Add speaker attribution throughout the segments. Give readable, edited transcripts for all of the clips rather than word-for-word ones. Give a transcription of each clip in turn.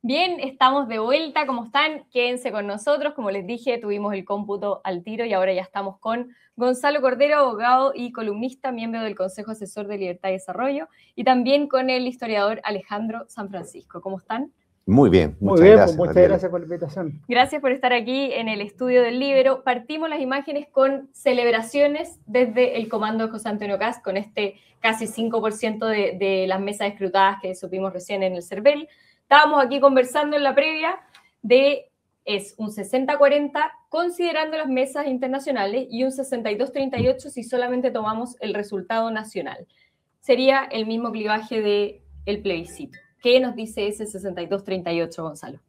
Speaker 1: Bien, estamos de vuelta. ¿Cómo están? Quédense con nosotros. Como les dije, tuvimos el cómputo al tiro y ahora ya estamos con Gonzalo Cordero, abogado y columnista, miembro del Consejo Asesor de Libertad y Desarrollo, y también con el historiador Alejandro San Francisco. ¿Cómo están?
Speaker 2: Muy bien, muchas gracias.
Speaker 3: Muchas gracias por la invitación.
Speaker 1: Gracias por estar aquí en el estudio del Líbero. Partimos las imágenes con celebraciones desde el comando de José Antonio Kast, con este casi 5% de las mesas escrutadas que supimos recién en el CERVEL. Estábamos aquí conversando en la previa es un 60-40 considerando las mesas internacionales y un 62-38 si solamente tomamos el resultado nacional. Sería el mismo clivaje del plebiscito. ¿Qué nos dice ese 62-38, Gonzalo?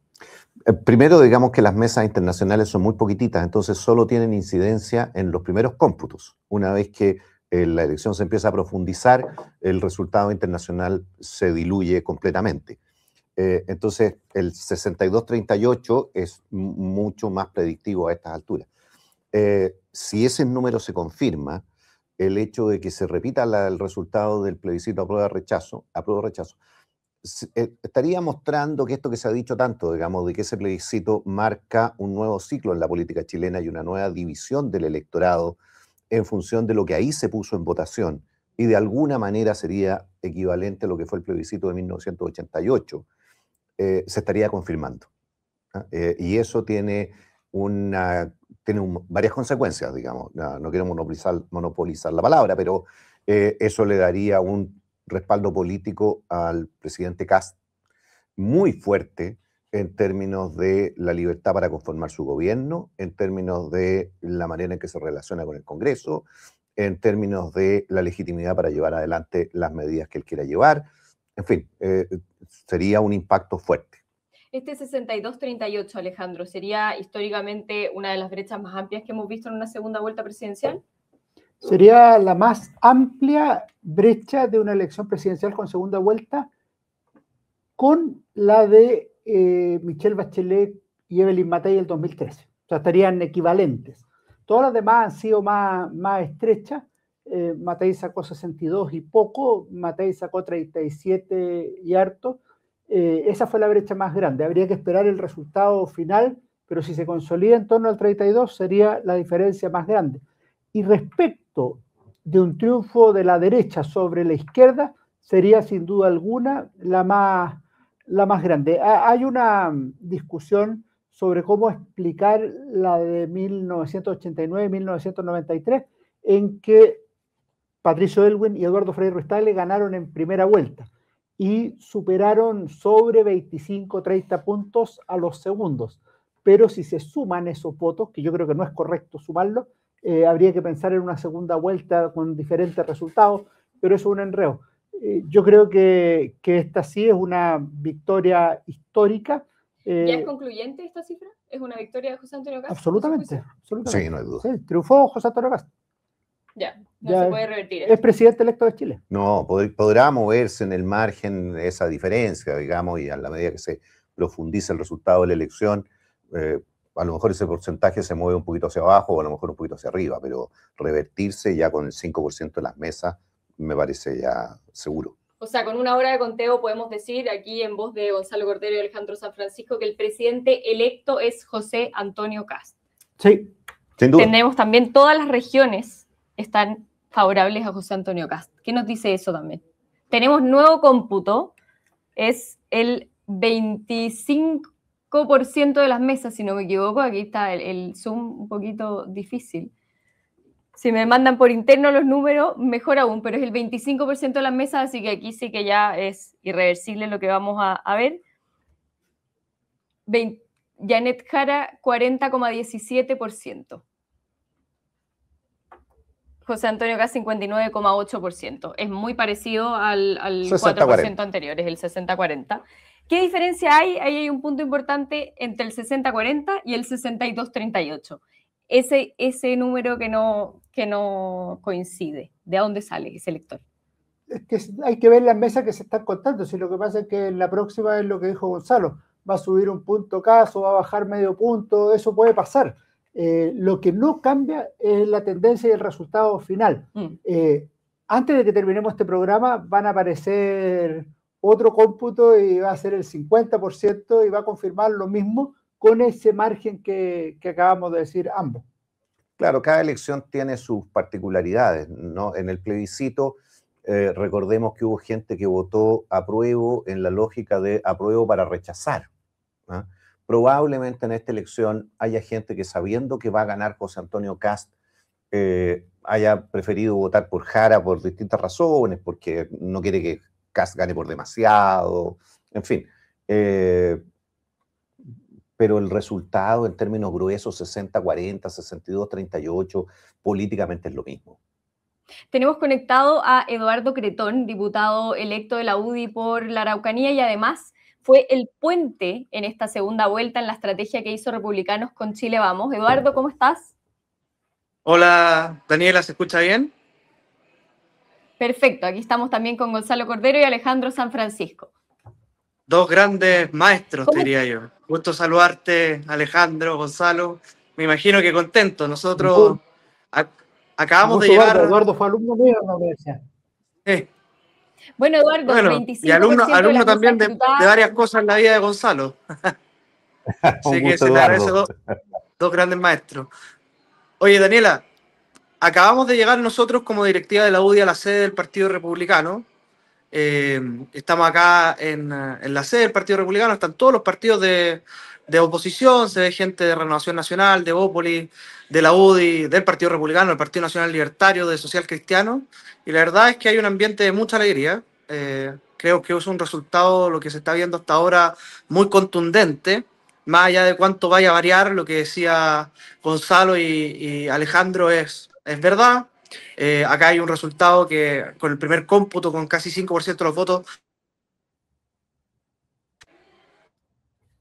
Speaker 2: Primero, digamos que las mesas internacionales son muy poquititas, entonces solo tienen incidencia en los primeros cómputos. Una vez que la elección se empieza a profundizar, el resultado internacional se diluye completamente. Entonces, el 62-38 es mucho más predictivo a estas alturas. Si ese número se confirma, el hecho de que se repita el resultado del plebiscito aprueba-rechazo, estaría mostrando que esto que se ha dicho tanto, digamos, de que ese plebiscito marca un nuevo ciclo en la política chilena y una nueva división del electorado en función de lo que ahí se puso en votación, y de alguna manera sería equivalente a lo que fue el plebiscito de 1988, se estaría confirmando. Y eso tiene varias consecuencias, digamos. No quiero monopolizar la palabra, pero eso le daría un respaldo político al presidente Kast muy fuerte en términos de la libertad para conformar su gobierno, en términos de la manera en que se relaciona con el Congreso, en términos de la legitimidad para llevar adelante las medidas que él quiera llevar. En fin, sería un impacto fuerte.
Speaker 1: Este 62-38, Alejandro, ¿sería históricamente una de las brechas más amplias que hemos visto en una segunda vuelta presidencial?
Speaker 3: Sería la más amplia brecha de una elección presidencial con segunda vuelta, con la de Michelle Bachelet y Evelyn Matei el 2013. O sea, estarían equivalentes. Todas las demás han sido más estrechas. Matei sacó 62 y poco, Matei sacó 37 y harto. Esa fue la brecha más grande. Habría que esperar el resultado final, pero si se consolida en torno al 32 sería la diferencia más grande. Y respecto de un triunfo de la derecha sobre la izquierda, sería sin duda alguna la más grande. Hay una discusión sobre cómo explicar la de 1989-1993, en que Patricio Aylwin y Eduardo Frei Ruiz-Tagle ganaron en primera vuelta y superaron sobre 25-30 puntos a los segundos. Pero si se suman esos votos, que yo creo que no es correcto sumarlos, habría que pensar en una segunda vuelta con diferentes resultados, pero eso es un enredo. Yo creo que esta sí es una victoria histórica.
Speaker 1: ¿Ya es concluyente esta cifra? ¿Es una victoria de José Antonio Kast?
Speaker 3: Absolutamente.
Speaker 2: Sí, no hay duda.
Speaker 3: Sí, triunfó José Antonio Kast.
Speaker 1: Ya se puede revertir.
Speaker 3: Es presidente electo de Chile.
Speaker 2: No, podrá moverse en el margen de esa diferencia, digamos, y a la medida que se profundice el resultado de la elección, a lo mejor ese porcentaje se mueve un poquito hacia abajo o a lo mejor un poquito hacia arriba, pero revertirse ya con el 5% de las mesas me parece ya seguro.
Speaker 1: O sea, con una hora de conteo podemos decir aquí en voz de Gonzalo Cordero y Alejandro San Francisco que el presidente electo es José Antonio Kast.
Speaker 3: Sí,
Speaker 2: sin duda.
Speaker 1: Tenemos también todas las regiones están favorables a José Antonio Kast. ¿Qué nos dice eso también? Tenemos nuevo cómputo, es el 25% de las mesas, si no me equivoco. Aquí está el Zoom un poquito difícil. Si me mandan por interno los números, mejor aún, pero es el 25% de las mesas, así que aquí sí que ya es irreversible lo que vamos a ver. Janet Jara, 40,17%. José Antonio Kast, 59,8%. Es muy parecido al 4% anterior, es el 60-40. ¿Qué diferencia hay? Ahí hay un punto importante entre el 60-40 y el 62-38. Ese número que no coincide. ¿De dónde sale ese lector?
Speaker 3: Es que hay que ver las mesas que se están contando. Si lo que pasa es que en la próxima es lo que dijo Gonzalo. Va a subir un punto Kast o va a bajar medio punto. Eso puede pasar. Lo que no cambia es la tendencia y el resultado final. Antes de que terminemos este programa van a aparecer otro cómputo y va a ser el 50% y va a confirmar lo mismo con ese margen que acabamos de decir ambos.
Speaker 2: Claro, cada elección tiene sus particularidades, ¿no? En el plebiscito, recordemos que hubo gente que votó apruebo en la lógica de apruebo para rechazar, ¿no? Probablemente en esta elección haya gente que, sabiendo que va a ganar José Antonio Kast, haya preferido votar por Jara por distintas razones, porque no quiere que Kast gane por demasiado, en fin. Pero el resultado en términos gruesos, 60-40, 62-38, políticamente es lo mismo.
Speaker 1: Tenemos conectado a Eduardo Cretón, diputado electo de la UDI por la Araucanía, y además fue el puente en esta segunda vuelta en la estrategia que hizo Republicanos con Chile Vamos. Eduardo, ¿cómo estás?
Speaker 4: Hola, Daniela, ¿se escucha bien?
Speaker 1: Perfecto, aquí estamos también con Gonzalo Cordero y Alejandro San Francisco.
Speaker 4: Dos grandes maestros, te diría yo. Gusto saludarte, Alejandro, Gonzalo. Me imagino que contento. Nosotros acabamos de llegar...
Speaker 3: Eduardo fue alumno mío en la universidad.
Speaker 1: Bueno, Eduardo,
Speaker 4: bueno,
Speaker 1: 25%
Speaker 4: y alumno
Speaker 1: de las
Speaker 4: también
Speaker 1: mesas
Speaker 4: de
Speaker 1: escrutadas.
Speaker 4: varias cosas en la vida de Gonzalo. Así que se le agradece dos grandes maestros. Oye, Daniela, acabamos de llegar nosotros como directiva de la UDI a la sede del Partido Republicano. Estamos acá en la sede del Partido Republicano, están todos los partidos de oposición, se ve gente de Renovación Nacional, de Bópoli, de la UDI, del Partido Republicano, del Partido Nacional Libertario, de Social Cristiano, y la verdad es que hay un ambiente de mucha alegría. Creo que es un resultado, lo que se está viendo hasta ahora, muy contundente, más allá de cuánto vaya a variar, lo que decía Gonzalo y Alejandro es verdad. Acá hay un resultado que con el primer cómputo, con casi 5% de los votos.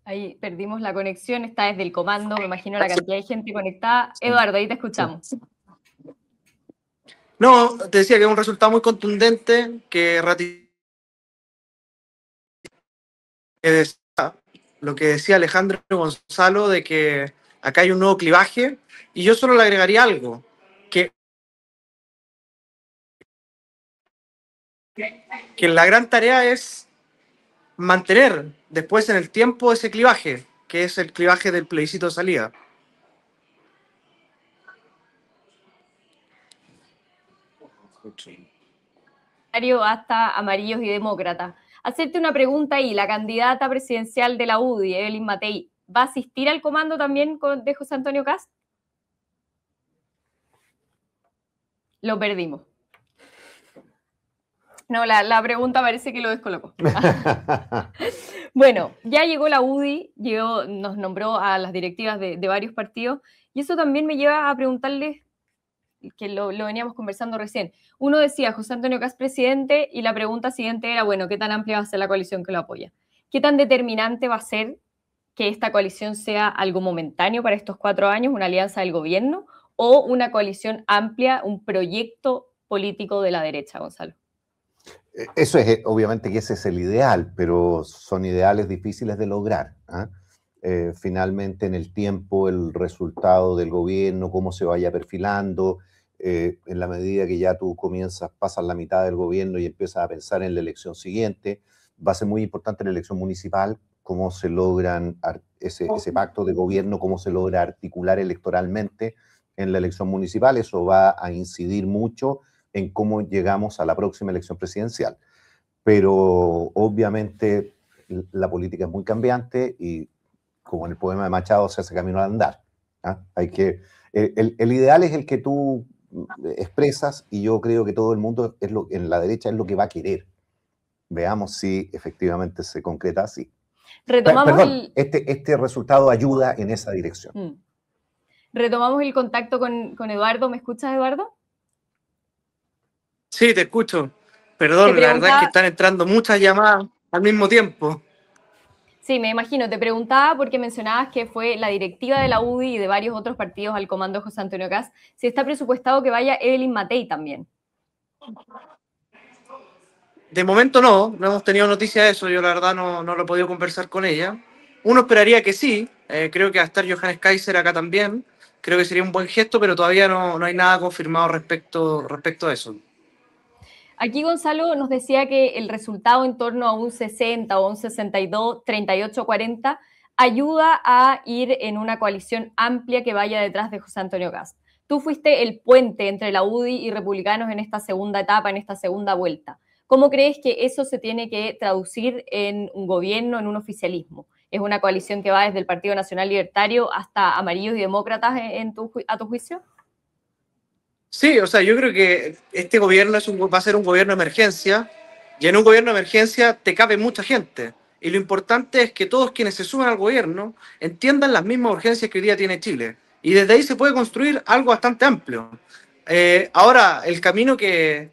Speaker 1: Ahí perdimos la conexión, está desde el comando, me imagino la cantidad de gente conectada. Eduardo, ahí te escuchamos.
Speaker 4: No, te decía que es un resultado muy contundente que ratifica lo que decía Alejandro Gonzalo, de que acá hay un nuevo clivaje, y yo solo le agregaría algo, que la gran tarea es mantener después en el tiempo ese clivaje, que es el clivaje del plebiscito de salida.
Speaker 1: Hasta amarillos y demócratas. Hacerte una pregunta ahí, la candidata presidencial de la UDI, Evelyn Matei, ¿va a asistir al comando también de José Antonio Kast? Lo perdimos. No, la pregunta parece que lo descolocó. Bueno, ya llegó la UDI, nos nombró a las directivas de varios partidos, y eso también me lleva a preguntarles, que lo veníamos conversando recién. Uno decía, José Antonio Kast presidente, y la pregunta siguiente era, bueno, ¿qué tan amplia va a ser la coalición que lo apoya? ¿Qué tan determinante va a ser que esta coalición sea algo momentáneo para estos 4 años, una alianza del gobierno, o una coalición amplia, un proyecto político de la derecha, Gonzalo?
Speaker 2: Eso es, obviamente que ese es el ideal, pero son ideales difíciles de lograr, ¿eh? Finalmente, en el tiempo, el resultado del gobierno, cómo se vaya perfilando, en la medida que ya tú pasas la mitad del gobierno y empiezas a pensar en la elección siguiente, va a ser muy importante la elección municipal, cómo se logran ese pacto de gobierno, cómo se logra articular electoralmente en la elección municipal. Eso va a incidir mucho en cómo llegamos a la próxima elección presidencial. Pero obviamente la política es muy cambiante y, como en el poema de Machado, se hace camino al andar. El ideal es el que tú expresas, y yo creo que todo el mundo en la derecha es lo que va a querer. Veamos si efectivamente se concreta así. Este resultado ayuda en esa dirección.
Speaker 1: Retomamos el contacto con Eduardo. ¿Me escuchas, Eduardo?
Speaker 4: Sí, te escucho. Perdón, la verdad es que están entrando muchas llamadas al mismo tiempo.
Speaker 1: Sí, me imagino. Te preguntaba porque mencionabas que fue la directiva de la UDI y de varios otros partidos al comando de José Antonio Kast. Si está presupuestado que vaya Evelyn Matei también.
Speaker 4: De momento no hemos tenido noticia de eso. Yo la verdad no lo he podido conversar con ella. Uno esperaría que sí. Creo que va a estar Johannes Kaiser acá también. Creo que sería un buen gesto, pero todavía no hay nada confirmado respecto a eso.
Speaker 1: Aquí Gonzalo nos decía que el resultado en torno a un 60 o un 62, 38-40 ayuda a ir en una coalición amplia que vaya detrás de José Antonio Kast. Tú fuiste el puente entre la UDI y republicanos en esta segunda etapa, en esta segunda vuelta. ¿Cómo crees que eso se tiene que traducir en un gobierno, en un oficialismo? ¿Es una coalición que va desde el Partido Nacional Libertario hasta Amarillos y Demócratas a tu juicio?
Speaker 4: Sí, o sea, yo creo que este gobierno va a ser un gobierno de emergencia, y en un gobierno de emergencia te cabe mucha gente. Y lo importante es que todos quienes se suman al gobierno entiendan las mismas urgencias que hoy día tiene Chile. Y desde ahí se puede construir algo bastante amplio. Ahora, el camino que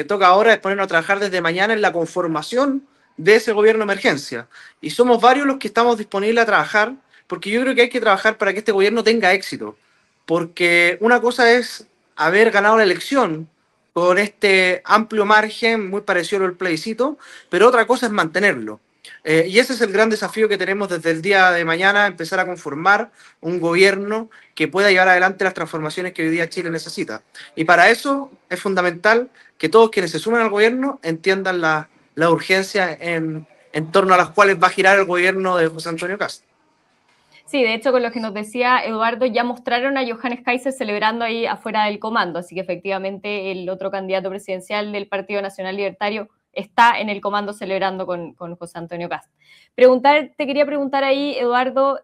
Speaker 4: toca ahora es ponernos a trabajar desde mañana en la conformación de ese gobierno de emergencia. Y somos varios los que estamos disponibles a trabajar, porque yo creo que hay que trabajar para que este gobierno tenga éxito. Porque una cosa es haber ganado la elección con este amplio margen, muy parecido al plebiscito, pero otra cosa es mantenerlo. Y ese es el gran desafío que tenemos desde el día de mañana, empezar a conformar un gobierno que pueda llevar adelante las transformaciones que hoy día Chile necesita. Y para eso es fundamental que todos quienes se sumen al gobierno entiendan la urgencia en torno a las cuales va a girar el gobierno de José Antonio Kast.
Speaker 1: Sí, de hecho, con lo que nos decía Eduardo, ya mostraron a Johannes Kaiser celebrando ahí afuera del comando, así que efectivamente el otro candidato presidencial del Partido Nacional Libertario está en el comando celebrando con José Antonio Kast. Te quería preguntar ahí, Eduardo,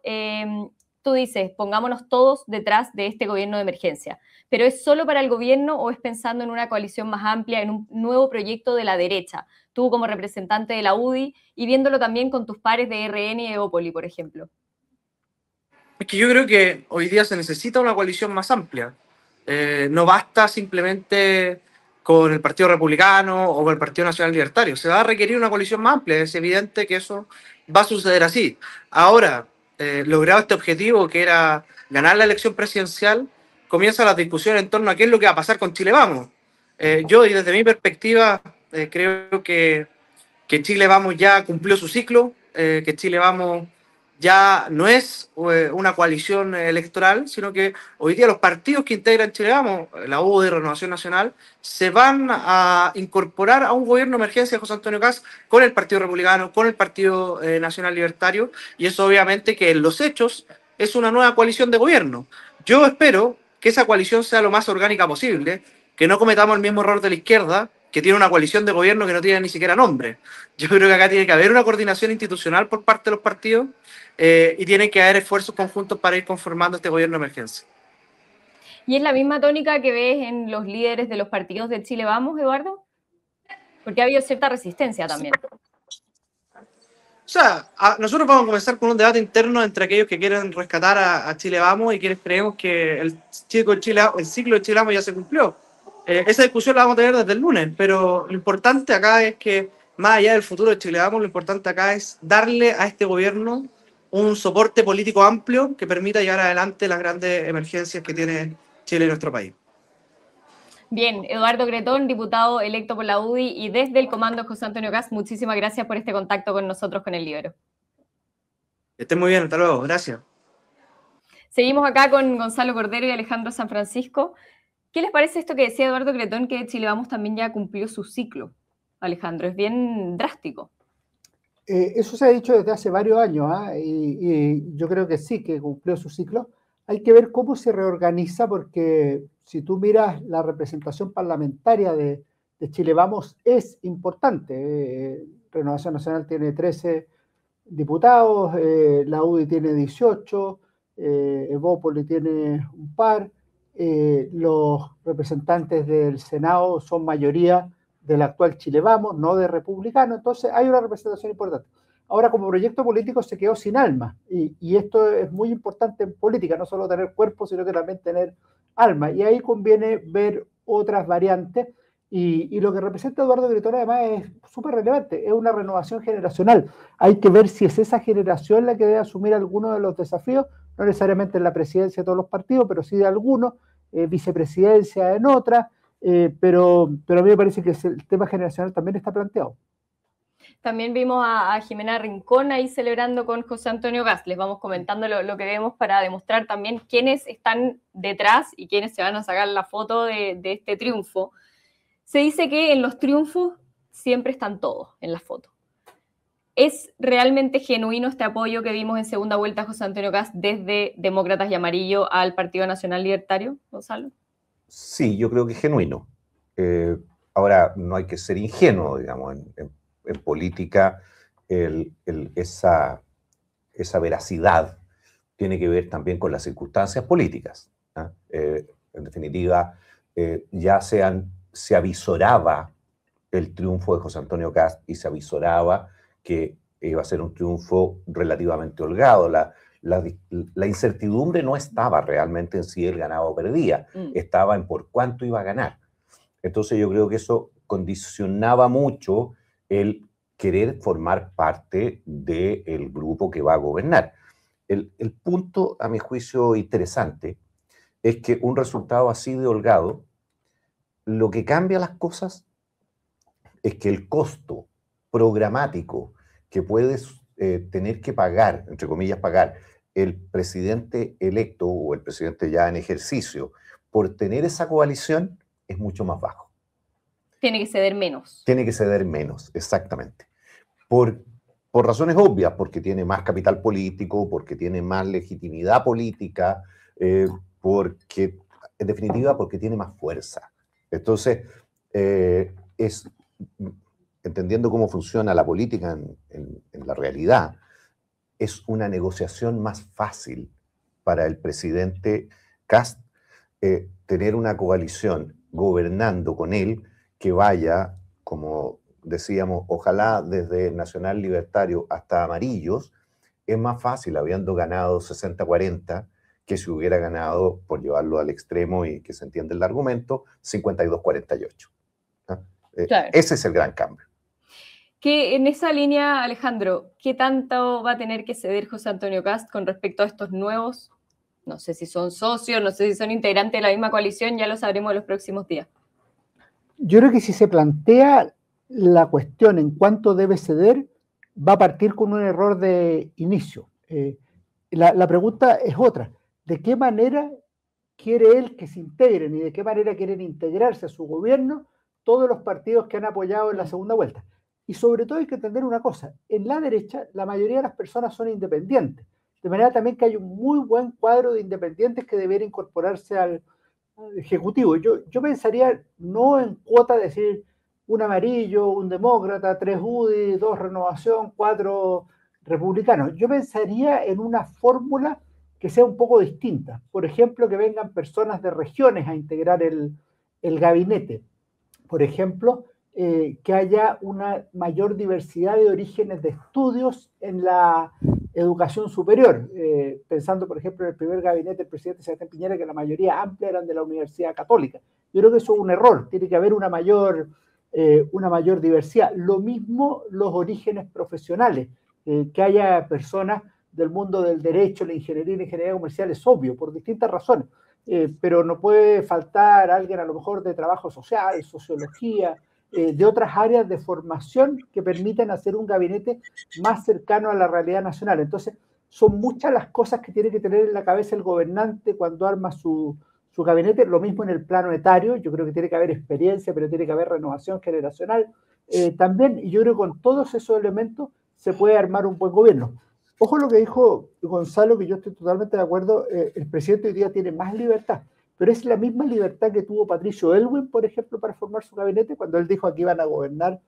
Speaker 1: tú dices, pongámonos todos detrás de este gobierno de emergencia, pero ¿es solo para el gobierno o es pensando en una coalición más amplia, en un nuevo proyecto de la derecha? Tú como representante de la UDI y viéndolo también con tus pares de RN y Evópoli, por ejemplo.
Speaker 4: Es que yo creo que hoy día se necesita una coalición más amplia. No basta simplemente con el Partido Republicano o con el Partido Nacional Libertario. Se va a requerir una coalición más amplia. Es evidente que eso va a suceder así. Ahora, logrado este objetivo, que era ganar la elección presidencial, comienzan las discusiones en torno a qué es lo que va a pasar con Chile Vamos. Yo, y desde mi perspectiva, creo que Chile Vamos ya cumplió su ciclo, que Chile Vamos ya no es una coalición electoral, sino que hoy día los partidos que integran Chile Vamos, la UDI, Renovación Nacional, se van a incorporar a un gobierno de emergencia de José Antonio Kast con el Partido Republicano, con el Partido Nacional Libertario, y eso obviamente que en los hechos es una nueva coalición de gobierno. Yo espero que esa coalición sea lo más orgánica posible, que no cometamos el mismo error de la izquierda, que tiene una coalición de gobierno que no tiene ni siquiera nombre. Yo creo que acá tiene que haber una coordinación institucional por parte de los partidos y tiene que haber esfuerzos conjuntos para ir conformando este gobierno de emergencia.
Speaker 1: ¿Y es la misma tónica que ves en los líderes de los partidos de Chile Vamos, Eduardo? Porque ha habido cierta resistencia también.
Speaker 4: O sea, nosotros vamos a comenzar con un debate interno entre aquellos que quieren rescatar a Chile Vamos y quienes creemos que el ciclo de Chile Vamos ya se cumplió. Esa discusión la vamos a tener desde el lunes, pero lo importante acá es que, más allá del futuro de Chile Vamos, lo importante acá es darle a este gobierno un soporte político amplio que permita llevar adelante las grandes emergencias que tiene Chile y nuestro país.
Speaker 1: Bien, Eduardo Gretón, diputado electo por la UDI y desde el comando José Antonio Kast, muchísimas gracias por este contacto con nosotros con el Libero.
Speaker 4: Que estén muy bien, hasta luego, gracias.
Speaker 1: Seguimos acá con Gonzalo Cordero y Alejandro San Francisco. ¿Qué les parece esto que decía Eduardo Gretón, que Chile Vamos también ya cumplió su ciclo? Alejandro, es bien drástico.
Speaker 3: Eso se ha dicho desde hace varios años, y yo creo que sí, que cumplió su ciclo. Hay que ver cómo se reorganiza, porque si tú miras la representación parlamentaria de Chile Vamos, es importante. Renovación Nacional tiene 13 diputados, la UDI tiene 18, Evópoli tiene un par, los representantes del Senado son mayoría del actual Chile Vamos, no de republicano, entonces hay una representación importante. Ahora, como proyecto político se quedó sin alma, y esto es muy importante en política, no solo tener cuerpo, sino que también tener alma, y ahí conviene ver otras variantes, y lo que representa Eduardo Gretón además es súper relevante, es una renovación generacional. Hay que ver si es esa generación la que debe asumir algunos de los desafíos, no necesariamente en la presidencia de todos los partidos, pero sí de algunos, vicepresidencia en otras, pero a mí me parece que el tema generacional también está planteado.
Speaker 1: También vimos a Jimena Rincón ahí celebrando con José Antonio Kast. Les vamos comentando lo que vemos para demostrar también quiénes están detrás y quiénes se van a sacar la foto de este triunfo. Se dice que en los triunfos siempre están todos en la foto. ¿Es realmente genuino este apoyo que vimos en segunda vuelta a José Antonio Kast desde Demócratas y Amarillo al Partido Nacional Libertario, Gonzalo?
Speaker 2: Sí, yo creo que es genuino. Ahora, no hay que ser ingenuo, digamos, en política esa veracidad tiene que ver también con las circunstancias políticas, ¿no? En definitiva, se avisoraba el triunfo de José Antonio Kast y se avisoraba que iba a ser un triunfo relativamente holgado. La incertidumbre no estaba realmente en si él ganaba o perdía, estaba en por cuánto iba a ganar. Entonces yo creo que eso condicionaba mucho el querer formar parte del grupo que va a gobernar. El punto, a mi juicio, interesante es que un resultado así de holgado, lo que cambia las cosas es que el costo programático que puedes tener que pagar, entre comillas, pagar el presidente electo o el presidente ya en ejercicio por tener esa coalición es mucho más bajo.
Speaker 1: Tiene que ceder menos.
Speaker 2: Tiene que ceder menos, exactamente. Por razones obvias, porque tiene más capital político, porque tiene más legitimidad política, porque, en definitiva, porque tiene más fuerza. Entonces, entendiendo cómo funciona la política en la realidad, es una negociación más fácil para el presidente Kast tener una coalición gobernando con él que vaya, como decíamos, ojalá desde Nacional Libertario hasta Amarillos, es más fácil habiendo ganado 60-40 que si hubiera ganado, por llevarlo al extremo y que se entiende el argumento, 52-48. ¿No? Claro. Ese es el gran cambio.
Speaker 1: Que en esa línea, Alejandro, ¿qué tanto va a tener que ceder José Antonio Kast con respecto a estos nuevos? No sé si son socios, no sé si son integrantes de la misma coalición, ya lo sabremos en los próximos días.
Speaker 3: Yo creo que si se plantea la cuestión en cuánto debe ceder, va a partir con un error de inicio. La pregunta es otra. ¿De qué manera quiere él que se integren y de qué manera quieren integrarse a su gobierno todos los partidos que han apoyado en la segunda vuelta? Y sobre todo hay que entender una cosa. En la derecha, la mayoría de las personas son independientes. De manera también que hay un muy buen cuadro de independientes que debería incorporarse al Ejecutivo. Yo pensaría no en cuota, decir un amarillo, un demócrata, 3 UDI, 2 renovación, 4 republicanos. Yo pensaría en una fórmula que sea un poco distinta. Por ejemplo, que vengan personas de regiones a integrar el gabinete. Por ejemplo, que haya una mayor diversidad de orígenes de estudios en la educación superior, pensando por ejemplo en el primer gabinete del presidente Sebastián Piñera, que la mayoría amplia eran de la Universidad Católica. Yo creo que eso es un error, tiene que haber una mayor diversidad. Lo mismo los orígenes profesionales, que haya personas del mundo del derecho, la ingeniería comercial es obvio, por distintas razones, pero no puede faltar alguien a lo mejor de trabajo social, sociología, de otras áreas de formación que permitan hacer un gabinete más cercano a la realidad nacional. Entonces, son muchas las cosas que tiene que tener en la cabeza el gobernante cuando arma su gabinete. Lo mismo en el plano etario, yo creo que tiene que haber experiencia, pero tiene que haber renovación generacional también, y yo creo que con todos esos elementos se puede armar un buen gobierno. Ojo lo que dijo Gonzalo, que yo estoy totalmente de acuerdo, el presidente hoy día tiene más libertad, pero es la misma libertad que tuvo Patricio Aylwin, por ejemplo, para formar su gabinete, cuando él dijo aquí va a gobernar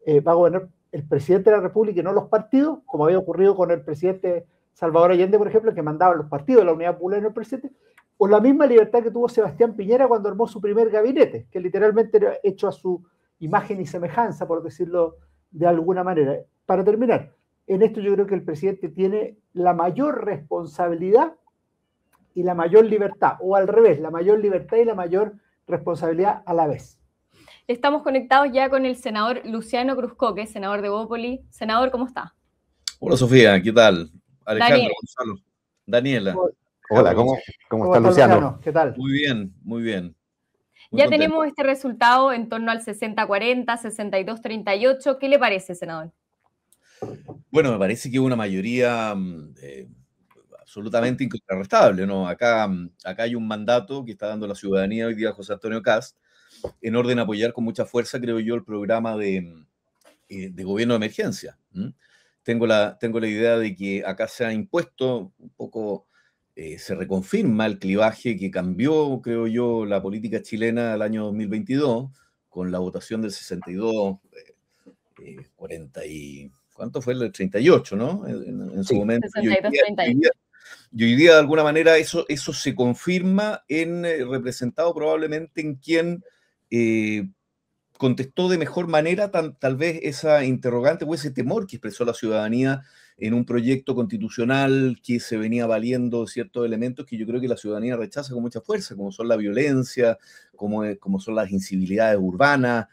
Speaker 3: el presidente de la República y no los partidos, como había ocurrido con el presidente Salvador Allende, por ejemplo, que mandaba los partidos de la Unidad Popular en el presidente, o la misma libertad que tuvo Sebastián Piñera cuando armó su primer gabinete, que literalmente era hecho a su imagen y semejanza, por decirlo de alguna manera. Para terminar, en esto yo creo que el presidente tiene la mayor responsabilidad y la mayor libertad, o al revés, la mayor libertad y la mayor responsabilidad a la vez.
Speaker 1: Estamos conectados ya con el senador Luciano Cruzcoque, senador de Bópoli. Senador, ¿cómo está?
Speaker 5: Hola, Sofía, ¿qué tal? Alejandro, Gonzalo, Daniela.
Speaker 2: Hola, ¿cómo está Luciano?
Speaker 3: ¿Qué tal?
Speaker 5: Muy bien, muy bien.
Speaker 1: Muy ya contento. Tenemos este resultado en torno al 60-40, 62-38. ¿Qué le parece, senador?
Speaker 5: Bueno, me parece que una mayoría absolutamente incontrarrestable, ¿no? Acá hay un mandato que está dando la ciudadanía hoy día a José Antonio Kast, en orden a apoyar con mucha fuerza, creo yo, el programa de gobierno de emergencia. Tengo la idea de que acá se ha impuesto un poco, se reconfirma el clivaje que cambió, creo yo, la política chilena al año 2022, con la votación del 62, 40 y... ¿Cuánto fue el 38, no? En su momento.
Speaker 1: 62-38.
Speaker 5: Y hoy día, de alguna manera, eso se confirma representado probablemente en quien contestó de mejor manera tal vez esa interrogante o ese temor que expresó la ciudadanía en un proyecto constitucional que se venía valiendo de ciertos elementos que yo creo que la ciudadanía rechaza con mucha fuerza, como son la violencia, como son las incivilidades urbanas,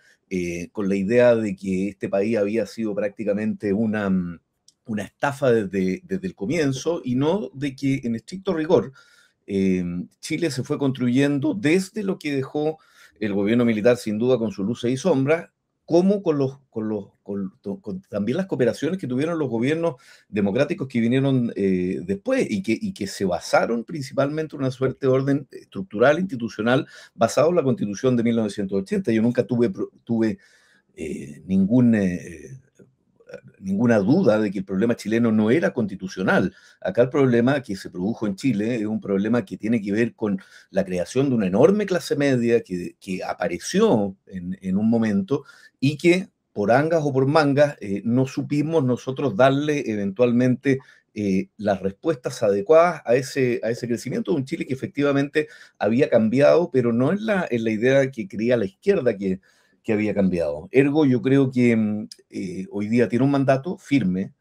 Speaker 5: con la idea de que este país había sido prácticamente una estafa desde el comienzo, y no de que en estricto rigor Chile se fue construyendo desde lo que dejó el gobierno militar, sin duda, con sus luces y sombras, como con también las cooperaciones que tuvieron los gobiernos democráticos que vinieron después y que se basaron principalmente en una suerte de orden estructural, institucional, basado en la Constitución de 1980. Yo nunca tuve ninguna duda de que el problema chileno no era constitucional. Acá el problema que se produjo en Chile es un problema que tiene que ver con la creación de una enorme clase media que apareció en un momento y que por angas o por mangas no supimos nosotros darle eventualmente las respuestas adecuadas a ese crecimiento de un Chile que efectivamente había cambiado, pero no en la idea que creía la izquierda que había cambiado. Ergo, yo creo que hoy día tiene un mandato firme,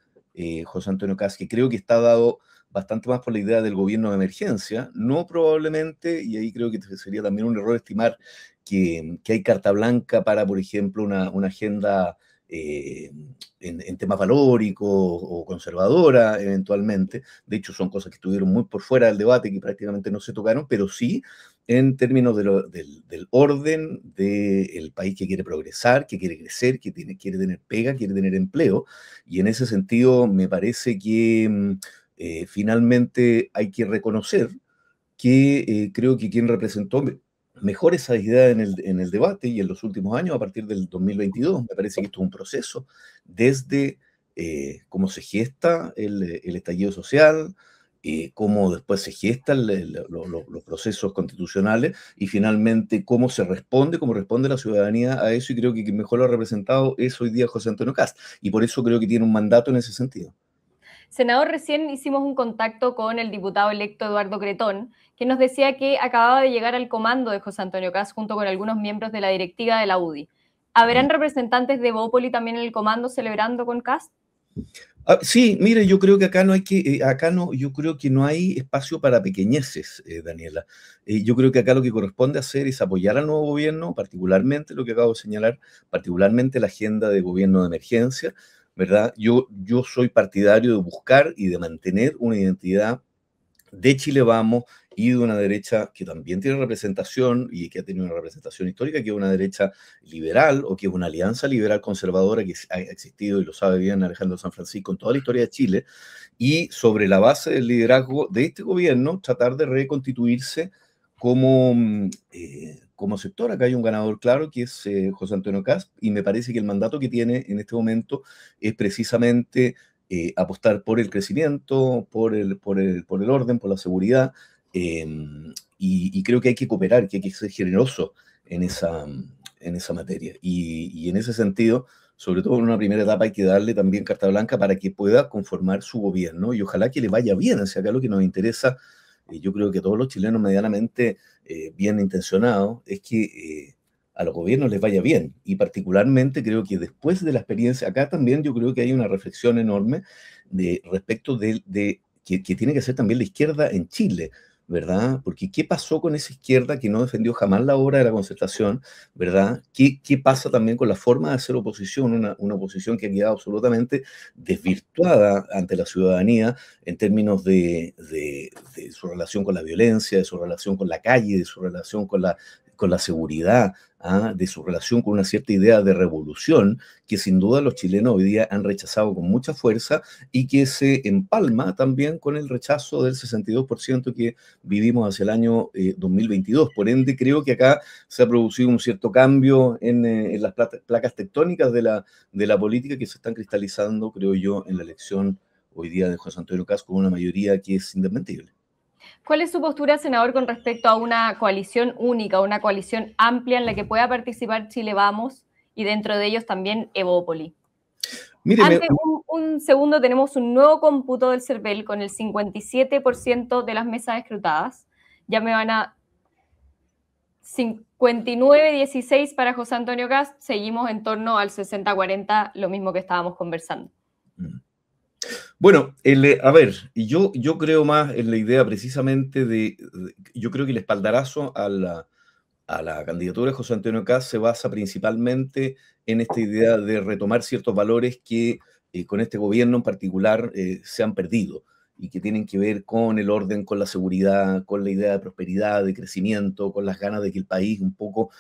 Speaker 5: José Antonio Kast, que creo que está dado bastante más por la idea del gobierno de emergencia, no probablemente, y ahí creo que sería también un error estimar que hay carta blanca para, por ejemplo, una agenda en temas valóricos o conservadora, eventualmente. De hecho, son cosas que estuvieron muy por fuera del debate, que prácticamente no se tocaron, pero sí en términos del orden del país que quiere progresar, que quiere crecer, que quiere tener pega, quiere tener empleo. Y en ese sentido, me parece que finalmente hay que reconocer que creo que quien representó mejor esa idea en el debate y en los últimos años, a partir del 2022, me parece que esto es un proceso desde cómo se gesta el estallido social, cómo después se gestan los procesos constitucionales y finalmente cómo responde la ciudadanía a eso, y creo que quien mejor lo ha representado es hoy día José Antonio Kast, y por eso creo que tiene un mandato en ese sentido.
Speaker 1: Senador, recién hicimos un contacto con el diputado electo Eduardo Cretón, que nos decía que acababa de llegar al comando de José Antonio Kast junto con algunos miembros de la directiva de la UDI. ¿Habrán representantes de Bópoli también en el comando celebrando con Kast?
Speaker 5: Sí, mire, yo creo que yo creo que no hay espacio para pequeñeces, Daniela. Yo creo que acá lo que corresponde hacer es apoyar al nuevo gobierno, particularmente lo que acabo de señalar, particularmente la agenda de gobierno de emergencia, ¿verdad? Yo soy partidario de buscar y de mantener una identidad de Chile Vamos y de una derecha que también tiene representación y que ha tenido una representación histórica, que es una derecha liberal o que es una alianza liberal conservadora que ha existido, y lo sabe bien Alejandro San Francisco, en toda la historia de Chile, y sobre la base del liderazgo de este gobierno tratar de reconstituirse como sector. Acá hay un ganador claro, que es José Antonio Kast, y me parece que el mandato que tiene en este momento es precisamente apostar por el crecimiento, por el orden, por la seguridad, y creo que hay que cooperar, que hay que ser generoso en esa materia. Y en ese sentido, sobre todo en una primera etapa, hay que darle también carta blanca para que pueda conformar su gobierno, y ojalá que le vaya bien. O sea, acá lo que nos interesa, yo creo que a todos los chilenos medianamente bien intencionados, es que a los gobiernos les vaya bien, y particularmente creo que después de la experiencia, acá también yo creo que hay una reflexión enorme respecto de que tiene que hacer también la izquierda en Chile, ¿verdad? Porque ¿qué pasó con esa izquierda que no defendió jamás la obra de la Concertación, ¿verdad? ¿Qué pasa también con la forma de hacer oposición? Una oposición que ha quedado absolutamente desvirtuada ante la ciudadanía en términos de su relación con la violencia, de su relación con la calle, de su relación con la con la seguridad, de su relación con una cierta idea de revolución que sin duda los chilenos hoy día han rechazado con mucha fuerza y que se empalma también con el rechazo del 62% que vivimos hacia el año 2022. Por ende, creo que acá se ha producido un cierto cambio en las placas tectónicas de la política que se están cristalizando, creo yo, en la elección hoy día de José Antonio Kast con una mayoría que es indesmentible.
Speaker 1: ¿Cuál es su postura, senador, con respecto a una coalición única, una coalición amplia en la que pueda participar Chile Vamos y dentro de ellos también Evópoli? Antes, un segundo, tenemos un nuevo cómputo del CERVEL con el 57% de las mesas escrutadas. Ya me van a 59-16 para José Antonio Kast, seguimos en torno al 60-40, lo mismo que estábamos conversando.
Speaker 5: Bueno, a ver, yo creo más en la idea precisamente yo creo que el espaldarazo a la candidatura de José Antonio Kast se basa principalmente en esta idea de retomar ciertos valores que con este gobierno en particular se han perdido y que tienen que ver con el orden, con la seguridad, con la idea de prosperidad, de crecimiento, con las ganas de que el país un poco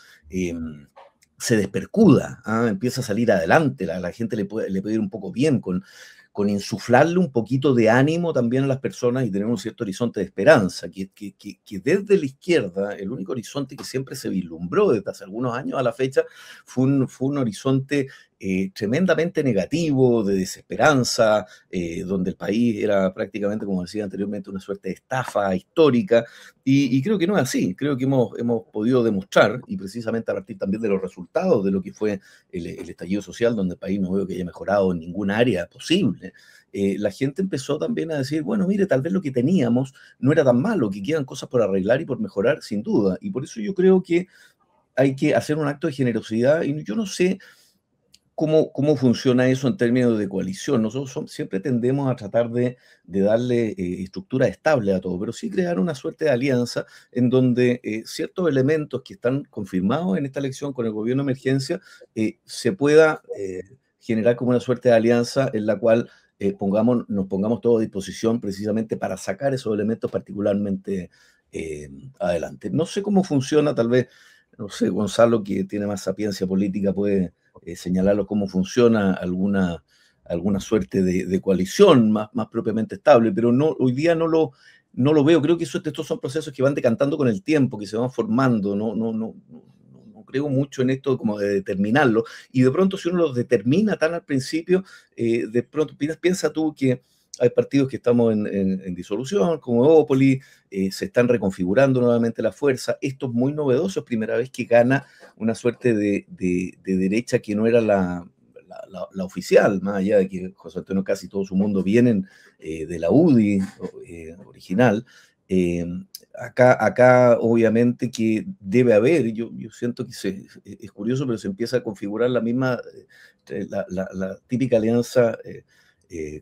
Speaker 5: se despercuda, empieza a salir adelante, la gente le puede ir un poco bien con insuflarle un poquito de ánimo también a las personas y tener un cierto horizonte de esperanza, que desde la izquierda, el único horizonte que siempre se vislumbró desde hace algunos años a la fecha, fue un horizonte tremendamente negativo, de desesperanza, donde el país era prácticamente, como decía anteriormente, una suerte de estafa histórica, y creo que no es así. Creo que hemos podido demostrar, y precisamente a partir también de los resultados de lo que fue el estallido social, donde el país no veo que haya mejorado en ningún área posible, la gente empezó también a decir, bueno, mire, tal vez lo que teníamos no era tan malo, que quedan cosas por arreglar y por mejorar, sin duda, y por eso yo creo que hay que hacer un acto de generosidad, y yo no sé cómo funciona eso en términos de coalición. Nosotros siempre tendemos a tratar de darle estructura estable a todo, pero sí crear una suerte de alianza en donde ciertos elementos que están confirmados en esta elección con el gobierno de emergencia se pueda generar como una suerte de alianza en la cual nos pongamos todos a disposición precisamente para sacar esos elementos particularmente adelante. No sé cómo funciona, tal vez, no sé, Gonzalo, que tiene más sapiencia política, puede señalarlo cómo funciona alguna suerte de coalición más propiamente estable, pero no, hoy día no lo veo. Creo que estos son procesos que van decantando con el tiempo, que se van formando. No creo mucho en esto como de determinarlo, y de pronto si uno los determina tan al principio, de pronto piensa tú que hay partidos que estamos en disolución, como Evópoli, se están reconfigurando nuevamente la fuerza. Esto es muy novedoso, es primera vez que gana una suerte de derecha que no era la oficial, más allá de que José Antonio Kast y todo su mundo vienen de la UDI original. Acá obviamente que debe haber, yo siento que es curioso, pero se empieza a configurar la misma, la típica alianza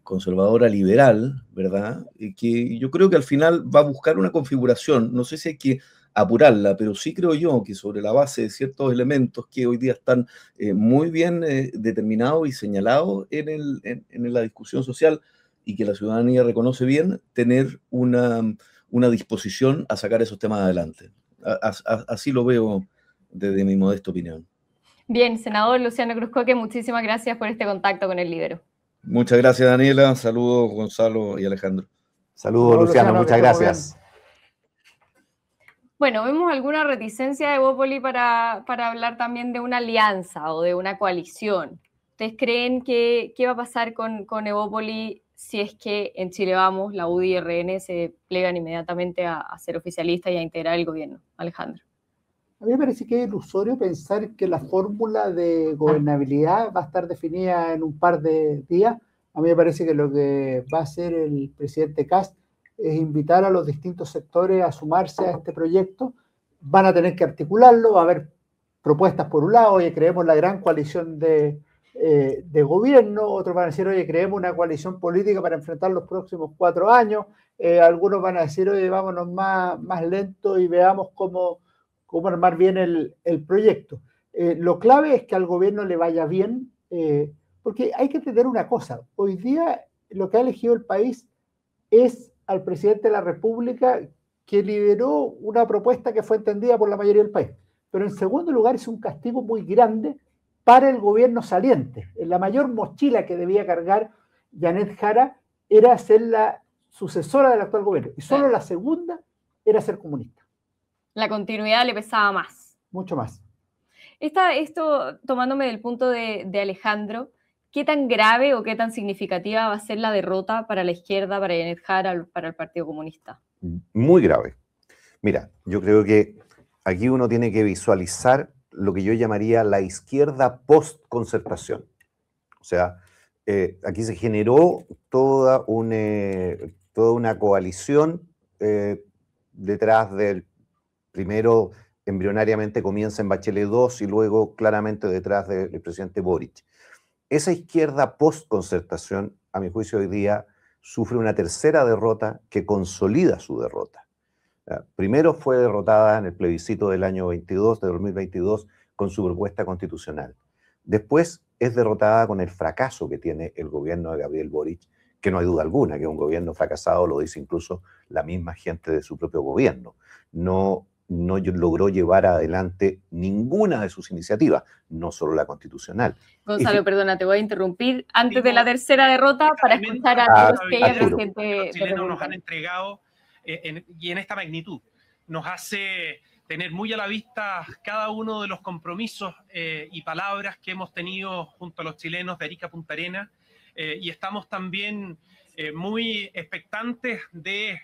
Speaker 5: conservadora liberal, ¿verdad? Que yo creo que al final va a buscar una configuración, no sé si hay que apurarla, pero sí creo yo que sobre la base de ciertos elementos que hoy día están muy bien determinados y señalados en la discusión social y que la ciudadanía reconoce bien, tener una disposición a sacar esos temas adelante. Así lo veo desde mi modesta opinión.
Speaker 1: Bien, senador Luciano Cruzcoque, muchísimas gracias por este contacto con el Libero.
Speaker 5: Muchas gracias, Daniela. Saludos, Gonzalo y Alejandro.
Speaker 2: Saludos, Luciano. Muchas gracias.
Speaker 1: Bueno, vemos alguna reticencia de Evópoli para hablar también de una alianza o de una coalición. ¿Ustedes creen que qué va a pasar con Evópoli si es que en Chile Vamos, la UDI y RN se plegan inmediatamente a ser oficialistas y a integrar el gobierno? Alejandro.
Speaker 3: A mí me parece que es ilusorio pensar que la fórmula de gobernabilidad va a estar definida en un par de días. A mí me parece que lo que va a hacer el presidente Kast es invitar a los distintos sectores a sumarse a este proyecto. Van a tener que articularlo, va a haber propuestas por un lado, oye, creemos la gran coalición de gobierno, otros van a decir, oye, creemos una coalición política para enfrentar los próximos 4 años, algunos van a decir, oye, vámonos más lento y veamos cómo armar bien el proyecto. Lo clave es que al gobierno le vaya bien, porque hay que entender una cosa, hoy día lo que ha elegido el país es al presidente de la República que lideró una propuesta que fue entendida por la mayoría del país. pero en segundo lugar es un castigo muy grande para el gobierno saliente. La mayor mochila que debía cargar Janet Jara era ser la sucesora del actual gobierno, y solo la segunda era ser comunista.
Speaker 1: La continuidad le pesaba más.
Speaker 3: Mucho más.
Speaker 1: Esto, tomándome del punto de Alejandro, ¿qué tan grave o qué tan significativa va a ser la derrota para la izquierda, para Janet Jara, para el Partido Comunista?
Speaker 2: Muy grave. Mira, yo creo que aquí uno tiene que visualizar lo que yo llamaría la izquierda post-concertación. O sea, aquí se generó toda una coalición detrás del, primero embrionariamente comienza en Bachelet II y luego claramente detrás del presidente Boric. Esa izquierda post-concertación, a mi juicio hoy día, sufre una tercera derrota que consolida su derrota. Primero fue derrotada en el plebiscito del año 2022, con su propuesta constitucional. Después es derrotada con el fracaso que tiene el gobierno de Gabriel Boric, que no hay duda alguna que es un gobierno fracasado, lo dice incluso la misma gente de su propio gobierno. No logró llevar adelante ninguna de sus iniciativas, no solo la constitucional.
Speaker 1: Gonzalo, perdona, te voy a interrumpir antes de la tercera derrota para escuchar a todos que ella presidente.
Speaker 6: Los chilenos nos han entregado y en esta magnitud. Nos hace tener muy a la vista cada uno de los compromisos y palabras que hemos tenido junto a los chilenos de Arica a Punta Arenas, y estamos también muy expectantes de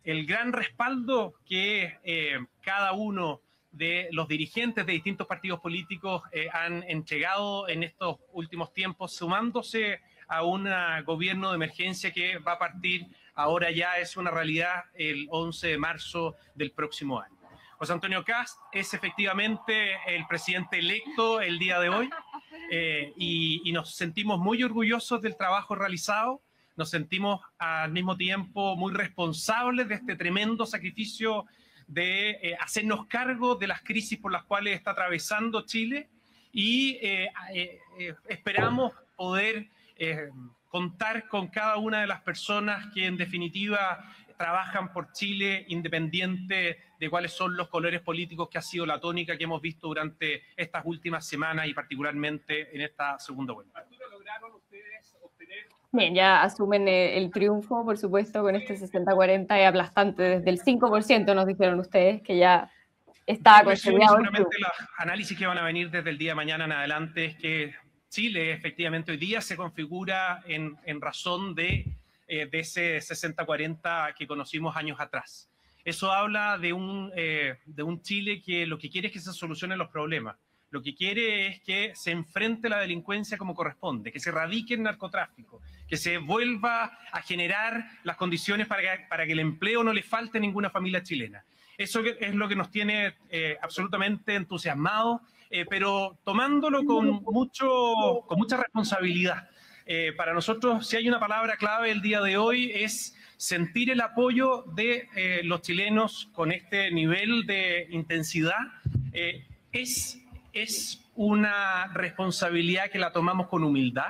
Speaker 6: el gran respaldo que cada uno de los dirigentes de distintos partidos políticos han entregado en estos últimos tiempos, sumándose a un gobierno de emergencia que va a partir, ahora ya es una realidad, el 11 de marzo del próximo año. José Antonio Kast es efectivamente el presidente electo el día de hoy, y nos sentimos muy orgullosos del trabajo realizado. Nos sentimos al mismo tiempo muy responsables de este tremendo sacrificio de hacernos cargo de las crisis por las cuales está atravesando Chile, y esperamos poder contar con cada una de las personas que en definitiva trabajan por Chile, independiente de cuáles son los colores políticos, que ha sido la tónica que hemos visto durante estas últimas semanas y particularmente en esta segunda vuelta. ¿Lograron ustedes obtener?
Speaker 1: Bien, ya asumen el triunfo, por supuesto, con este 60-40 aplastante, desde el 5% nos dijeron ustedes, que ya está consolidado.
Speaker 6: Seguramente los análisis que van a venir desde el día de mañana en adelante es que Chile efectivamente hoy día se configura en razón de ese 60-40 que conocimos años atrás. Eso habla de un Chile que lo que quiere es que se solucionen los problemas. Lo que quiere es que se enfrente la delincuencia como corresponde, que se erradique el narcotráfico, que se vuelva a generar las condiciones para que el empleo no le falte a ninguna familia chilena. Eso es lo que nos tiene absolutamente entusiasmados, pero tomándolo con mucha responsabilidad. Para nosotros, si hay una palabra clave el día de hoy, es sentir el apoyo de los chilenos con este nivel de intensidad. Es una responsabilidad que la tomamos con humildad,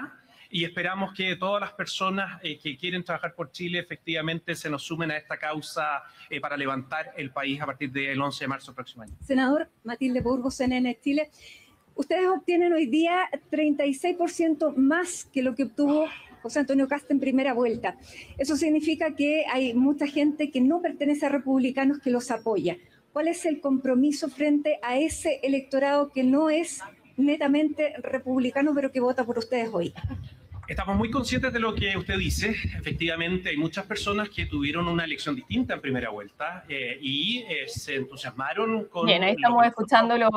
Speaker 6: y esperamos que todas las personas que quieren trabajar por Chile efectivamente se nos sumen a esta causa para levantar el país a partir del 11 de marzo del próximo año.
Speaker 7: Senador Matilde Burgos, CNN Chile. Ustedes obtienen hoy día 36% más que lo que obtuvo José Antonio Kast en primera vuelta. Eso significa que hay mucha gente que no pertenece a republicanos que los apoya. ¿Cuál es el compromiso frente a ese electorado que no es netamente republicano, pero que vota por ustedes hoy?
Speaker 6: Estamos muy conscientes de lo que usted dice. Efectivamente, hay muchas personas que tuvieron una elección distinta en primera vuelta y se entusiasmaron con...
Speaker 1: Bien, ahí estamos escuchándolo.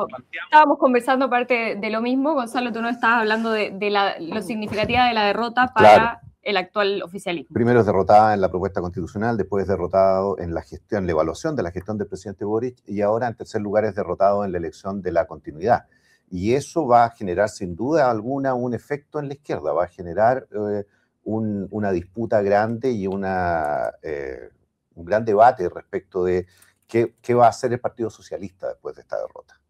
Speaker 1: Estábamos conversando parte de lo mismo. Gonzalo, tú nos estabas hablando de lo significativa de la derrota para el actual oficialismo.
Speaker 2: Primero es derrotada en la propuesta constitucional, después es derrotado en la gestión, la evaluación de la gestión del presidente Boric, y ahora en tercer lugar es derrotado en la elección de la continuidad. Y eso va a generar sin duda alguna un efecto en la izquierda, va a generar una disputa grande y un gran debate respecto de qué va a hacer el Partido Socialista después de esta derrota.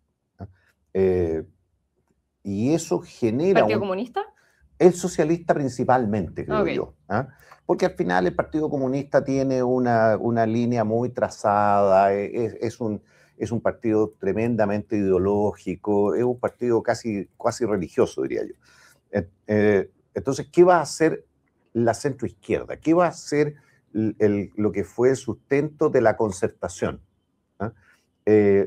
Speaker 2: Y eso genera...
Speaker 1: ¿Partido Comunista?
Speaker 2: El socialista principalmente, creo yo. Porque al final el Partido Comunista tiene una línea muy trazada, es es un partido tremendamente ideológico, es un partido casi religioso, diría yo. Entonces, ¿qué va a hacer la centroizquierda? ¿Qué va a hacer lo que fue el sustento de la concertación?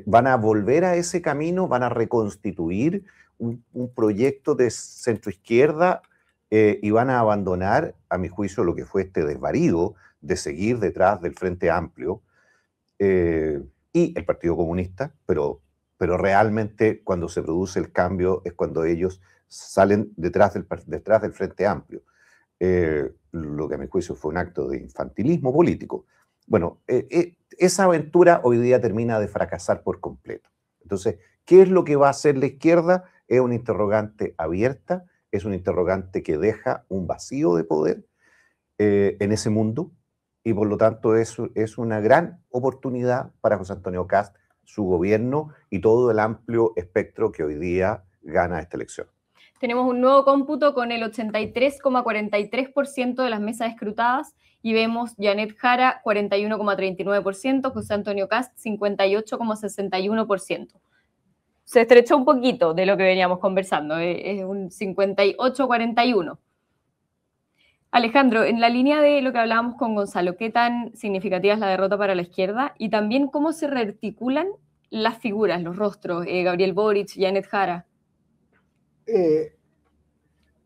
Speaker 2: ¿Van a volver a ese camino? ¿Van a reconstituir un proyecto de centroizquierda y van a abandonar, a mi juicio, lo que fue este desvarío de seguir detrás del Frente Amplio y el Partido Comunista? Pero realmente cuando se produce el cambio es cuando ellos salen detrás del Frente Amplio. Lo que a mi juicio fue un acto de infantilismo político. Bueno, esa aventura hoy día termina de fracasar por completo. Entonces, ¿qué es lo que va a hacer la izquierda? Es una interrogante abierta, es un interrogante que deja un vacío de poder en ese mundo, y por lo tanto es una gran oportunidad para José Antonio Kast, su gobierno y todo el amplio espectro que hoy día gana esta elección.
Speaker 1: Tenemos un nuevo cómputo con el 83,43% de las mesas escrutadas y vemos Janet Jara 41,39%, José Antonio Kast 58,61%. Se estrechó un poquito de lo que veníamos conversando, es un 58-41. Alejandro, en la línea de lo que hablábamos con Gonzalo, ¿qué tan significativa es la derrota para la izquierda? Y también cómo se rearticulan las figuras, los rostros, Gabriel Boric, Janet Jara.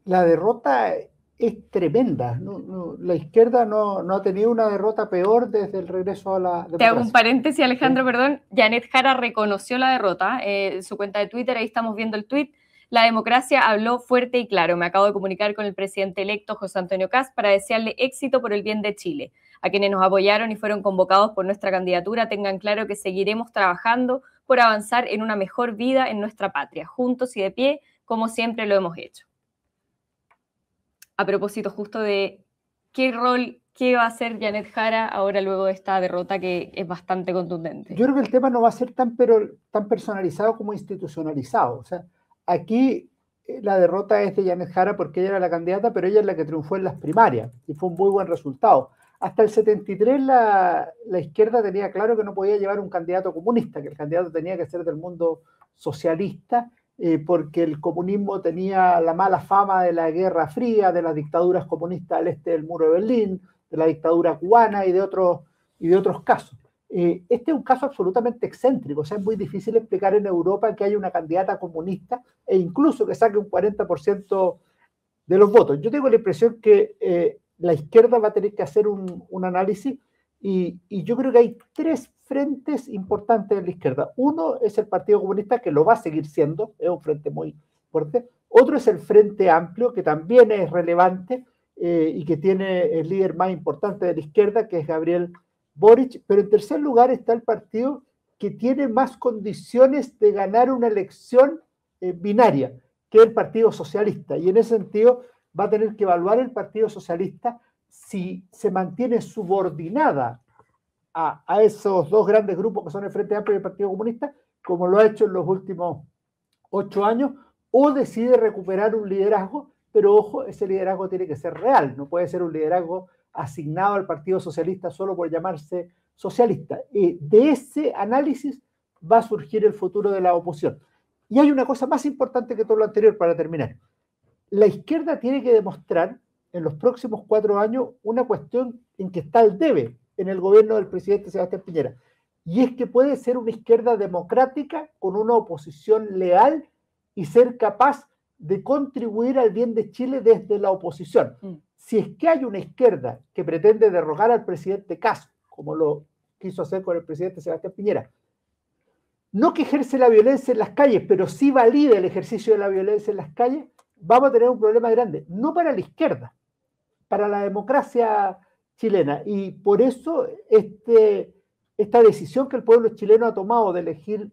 Speaker 3: La derrota es tremenda. La izquierda no ha tenido una derrota peor desde el regreso a la democracia.
Speaker 1: Te hago un paréntesis, Alejandro, perdón. Janet Jara reconoció la derrota en su cuenta de Twitter, ahí estamos viendo el tweet. La democracia habló fuerte y claro. Me acabo de comunicar con el presidente electo José Antonio Kast para desearle éxito por el bien de Chile. A quienes nos apoyaron y fueron convocados por nuestra candidatura, tengan claro que seguiremos trabajando por avanzar en una mejor vida en nuestra patria, juntos y de pie, como siempre lo hemos hecho. A propósito justo de qué va a hacer Janet Jara ahora luego de esta derrota que es bastante contundente.
Speaker 3: Yo creo que el tema no va a ser tan personalizado como institucionalizado. O sea, aquí la derrota es de Janet Jara porque ella era la candidata, pero ella es la que triunfó en las primarias y fue un muy buen resultado. Hasta el 73 la izquierda tenía claro que no podía llevar un candidato comunista, que el candidato tenía que ser del mundo socialista, porque el comunismo tenía la mala fama de la Guerra Fría, de las dictaduras comunistas al este del muro de Berlín, de la dictadura cubana y de otros casos. Este es un caso absolutamente excéntrico, o sea, es muy difícil explicar en Europa que haya una candidata comunista e incluso que saque un 40% de los votos. Yo tengo la impresión que la izquierda va a tener que hacer un análisis y yo creo que hay tres frentes importantes en la izquierda. Uno es el Partido Comunista, que lo va a seguir siendo, es un frente muy fuerte. Otro es el Frente Amplio, que también es relevante y que tiene el líder más importante de la izquierda, que es Gabriel Boric. Pero en tercer lugar está el partido que tiene más condiciones de ganar una elección binaria, que es el Partido Socialista. Y en ese sentido va a tener que evaluar el Partido Socialista si se mantiene subordinada a esos dos grandes grupos que son el Frente Amplio y el Partido Comunista, como lo ha hecho en los últimos 8 años, o decide recuperar un liderazgo, pero ojo, ese liderazgo tiene que ser real, no puede ser un liderazgo asignado al Partido Socialista solo por llamarse socialista. De ese análisis va a surgir el futuro de la oposición. Y hay una cosa más importante que todo lo anterior para terminar. La izquierda tiene que demostrar en los próximos 4 años una cuestión en que está al debe en el gobierno del presidente Sebastián Piñera, y es que puede ser una izquierda democrática con una oposición leal y ser capaz de contribuir al bien de Chile desde la oposición. Si es que hay una izquierda que pretende derrocar al presidente Kast, como lo quiso hacer con el presidente Sebastián Piñera, no que ejerce la violencia en las calles, pero sí valida el ejercicio de la violencia en las calles, vamos a tener un problema grande, no para la izquierda, para la democracia chilena. Y por eso esta decisión que el pueblo chileno ha tomado de elegir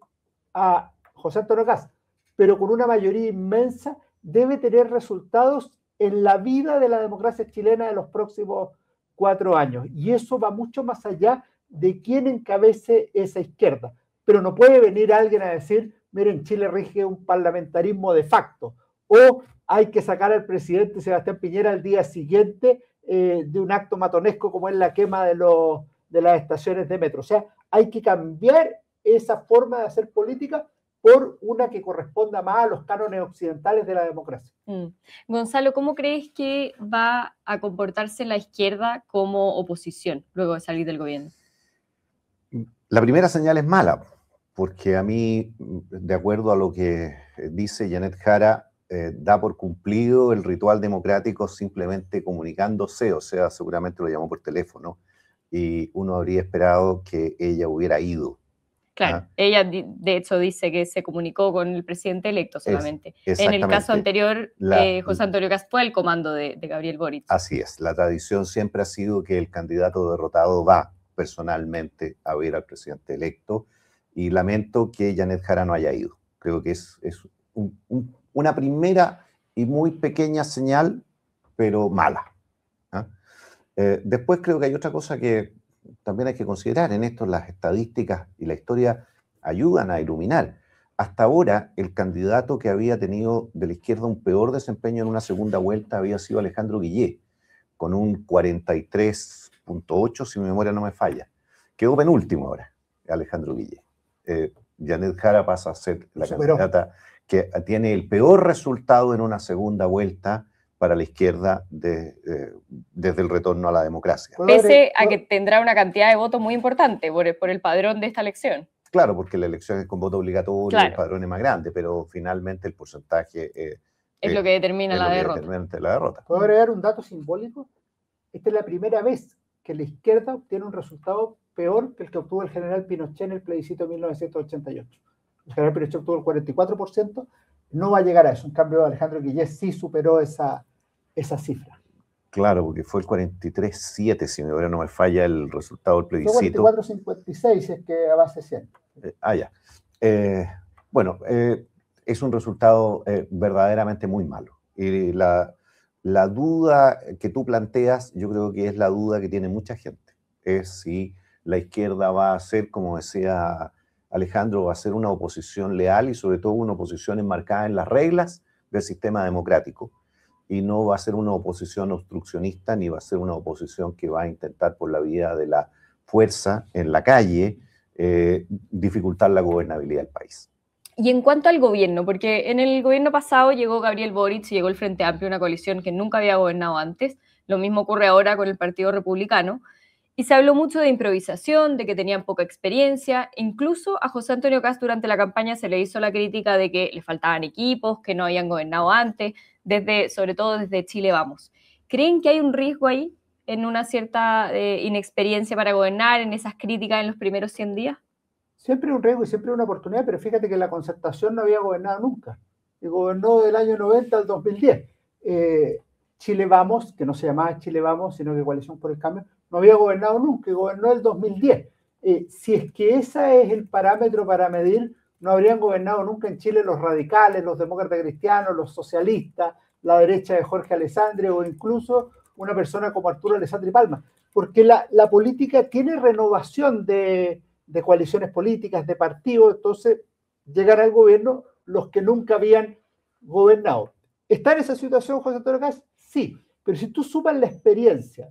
Speaker 3: a José Antonio Kast, pero con una mayoría inmensa, debe tener resultados en la vida de la democracia chilena de los próximos 4 años. Y eso va mucho más allá de quién encabece esa izquierda. Pero no puede venir alguien a decir, miren, Chile rige un parlamentarismo de facto, o hay que sacar al presidente Sebastián Piñera al día siguiente de un acto matonesco como es la quema de las estaciones de metro. O sea, hay que cambiar esa forma de hacer política por una que corresponda más a los cánones occidentales de la democracia.
Speaker 1: Gonzalo, ¿cómo crees que va a comportarse la izquierda como oposición luego de salir del gobierno?
Speaker 2: La primera señal es mala, porque a mí, de acuerdo a lo que dice Janet Jara, da por cumplido el ritual democrático simplemente comunicándose, o sea, seguramente lo llamó por teléfono, y uno habría esperado que ella hubiera ido.
Speaker 1: Claro, ella de hecho dice que se comunicó con el presidente electo solamente. En el caso anterior, José Antonio Kast fue al comando de Gabriel Boric.
Speaker 2: Así es, la tradición siempre ha sido que el candidato derrotado va personalmente a ver al presidente electo, y lamento que Janet Jara no haya ido. Creo que es una primera y muy pequeña señal, pero mala. Después creo que hay otra cosa que también hay que considerar. En esto las estadísticas y la historia ayudan a iluminar. Hasta ahora, el candidato que había tenido de la izquierda un peor desempeño en una segunda vuelta había sido Alejandro Guillé, con un 43.8, si mi memoria no me falla. Quedó penúltimo ahora, Alejandro Guillé. Janet Jara pasa a ser la candidata que tiene el peor resultado en una segunda vuelta para la izquierda desde el retorno a la democracia.
Speaker 1: Pese a que tendrá una cantidad de votos muy importante por el padrón de esta elección.
Speaker 2: Claro, porque la elección es con voto obligatorio, claro. El padrón es más grande, pero finalmente el porcentaje
Speaker 1: es lo que determina la
Speaker 2: derrota.
Speaker 3: ¿Puedo agregar un dato simbólico? Esta es la primera vez que la izquierda obtiene un resultado peor que el que obtuvo el general Pinochet en el plebiscito de 1988. El general Pinochet obtuvo el 44%, no va a llegar a eso. En cambio, Alejandro Guillé sí superó esa cifra.
Speaker 2: Claro, porque fue el 43.7, si mi memoria no me falla, el resultado del plebiscito.
Speaker 3: Fue 44.56, es que a base 100.
Speaker 2: Ya. Bueno, es un resultado verdaderamente muy malo. Y la duda que tú planteas, yo creo que es la duda que tiene mucha gente. Es si la izquierda va a ser, como decía Alejandro, va a ser una oposición leal y sobre todo una oposición enmarcada en las reglas del sistema democrático. Y no va a ser una oposición obstruccionista, ni va a ser una oposición que va a intentar por la vía de la fuerza en la calle dificultar la gobernabilidad del país.
Speaker 1: Y en cuanto al gobierno, porque en el gobierno pasado llegó Gabriel Boric y llegó el Frente Amplio, una coalición que nunca había gobernado antes. Lo mismo ocurre ahora con el Partido Republicano. Y se habló mucho de improvisación, de que tenían poca experiencia. Incluso a José Antonio Kast durante la campaña se le hizo la crítica de que le faltaban equipos, que no habían gobernado antes, sobre todo desde Chile Vamos. ¿Creen que hay un riesgo ahí en una cierta inexperiencia para gobernar, en esas críticas en los primeros 100 días?
Speaker 3: Siempre un riesgo y siempre una oportunidad, pero fíjate que la Concertación no había gobernado nunca. Y gobernó del año 90 al 2010. Chile Vamos, que no se llamaba Chile Vamos, sino que Coalición por el Cambio, no había gobernado nunca y gobernó el 2010. Si es que ese es el parámetro para medir, no habrían gobernado nunca en Chile los radicales, los demócratas cristianos, los socialistas, la derecha de Jorge Alessandri o incluso una persona como Arturo Alessandri Palma. Porque la política tiene renovación de coaliciones políticas, de partidos, entonces llegan al gobierno los que nunca habían gobernado. ¿Está en esa situación José Antonio Kast? Sí, pero si tú sumas la experiencia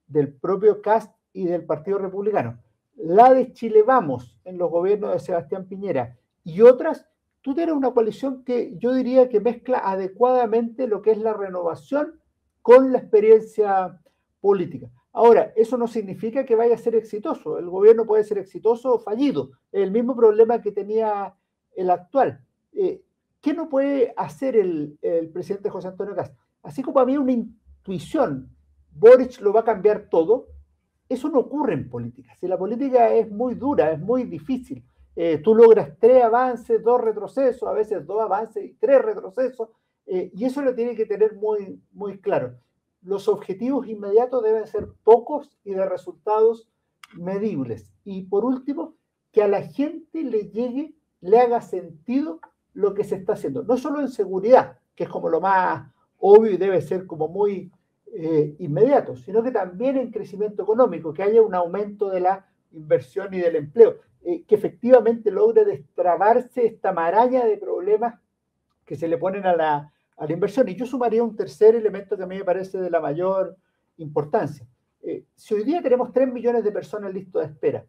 Speaker 3: del propio Kast y del Partido Republicano, la de Chile Vamos en los gobiernos de Sebastián Piñera y otras, tú tienes una coalición que yo diría que mezcla adecuadamente lo que es la renovación con la experiencia política. Ahora, eso no significa que vaya a ser exitoso. El gobierno puede ser exitoso o fallido. El mismo problema que tenía el actual. ¿Qué no puede hacer el presidente José Antonio Kast? Así como había una intuición, Boric lo va a cambiar todo, eso no ocurre en política. Si la política es muy dura, es muy difícil, tú logras 3 avances, 2 retrocesos, a veces 2 avances y 3 retrocesos, y eso lo tiene que tener muy, muy claro. Los objetivos inmediatos deben ser pocos y de resultados medibles. Y por último, que a la gente le llegue, le haga sentido lo que se está haciendo. No solo en seguridad, que es como lo más obvio y debe ser como muy inmediato, sino que también en crecimiento económico, que haya un aumento de la inversión y del empleo, que efectivamente logre destrabarse esta maraña de problemas que se le ponen a la inversión. Y yo sumaría un tercer elemento que a mí me parece de la mayor importancia. Si hoy día tenemos 3 millones de personas listas de espera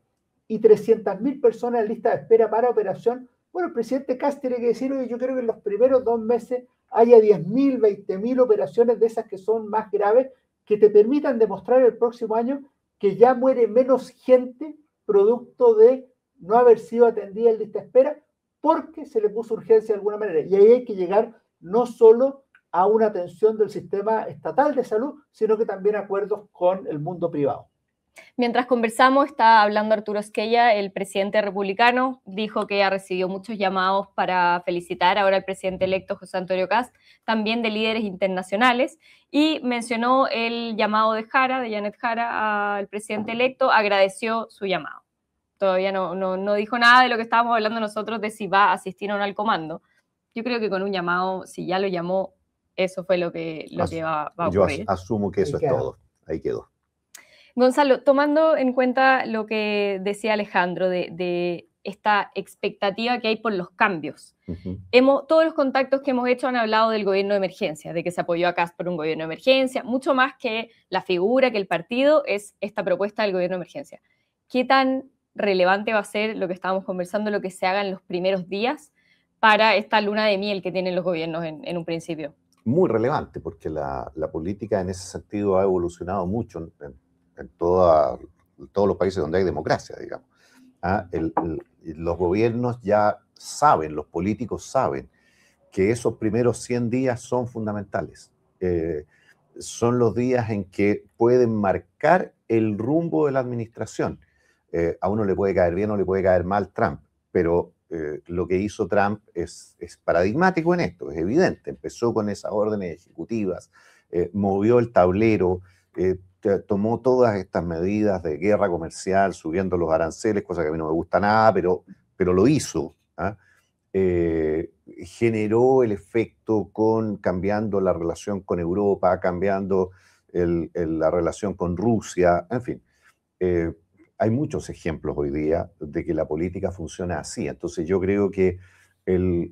Speaker 3: y 300.000 personas en lista de espera para operación. Bueno, el presidente Kast tiene que decir, oye, yo creo que en los primeros 2 meses haya 10.000, 20.000 operaciones de esas que son más graves, que te permitan demostrar el próximo año que ya muere menos gente producto de no haber sido atendida en lista de espera porque se le puso urgencia de alguna manera. Y ahí hay que llegar no solo a una atención del sistema estatal de salud, sino que también a acuerdos con el mundo privado.
Speaker 1: Mientras conversamos, está hablando Arturo Esquella, el presidente republicano, dijo que ha recibido muchos llamados para felicitar ahora al presidente electo José Antonio Kast, también de líderes internacionales, y mencionó el llamado de Janet Jara, al presidente electo, agradeció su llamado. Todavía no dijo nada de lo que estábamos hablando nosotros de si va a asistir o no al comando. Yo creo que con un llamado, si ya lo llamó, eso fue lo que va a ocurrir.
Speaker 2: Yo asumo que eso es todo. Ahí quedó.
Speaker 1: Gonzalo, tomando en cuenta lo que decía Alejandro de esta expectativa que hay por los cambios, todos los contactos que hemos hecho han hablado del gobierno de emergencia, de que se apoyó a Kast por un gobierno de emergencia, mucho más que la figura, que el partido, es esta propuesta del gobierno de emergencia. ¿Qué tan relevante va a ser lo que estábamos conversando, lo que se haga en los primeros días para esta luna de miel que tienen los gobiernos en un principio?
Speaker 2: Muy relevante, porque la política en ese sentido ha evolucionado mucho en todos los países donde hay democracia, digamos. Los gobiernos ya saben, los políticos saben que esos primeros 100 días son fundamentales. Son los días en que pueden marcar el rumbo de la administración. A uno le puede caer bien o le puede caer mal Trump, pero lo que hizo Trump es paradigmático en esto, es evidente. Empezó con esas órdenes ejecutivas, movió el tablero, tomó todas estas medidas de guerra comercial, subiendo los aranceles, cosa que a mí no me gusta nada, pero lo hizo. Generó el efecto cambiando la relación con Europa, cambiando la relación con Rusia, en fin. Hay muchos ejemplos hoy día de que la política funciona así. Entonces yo creo que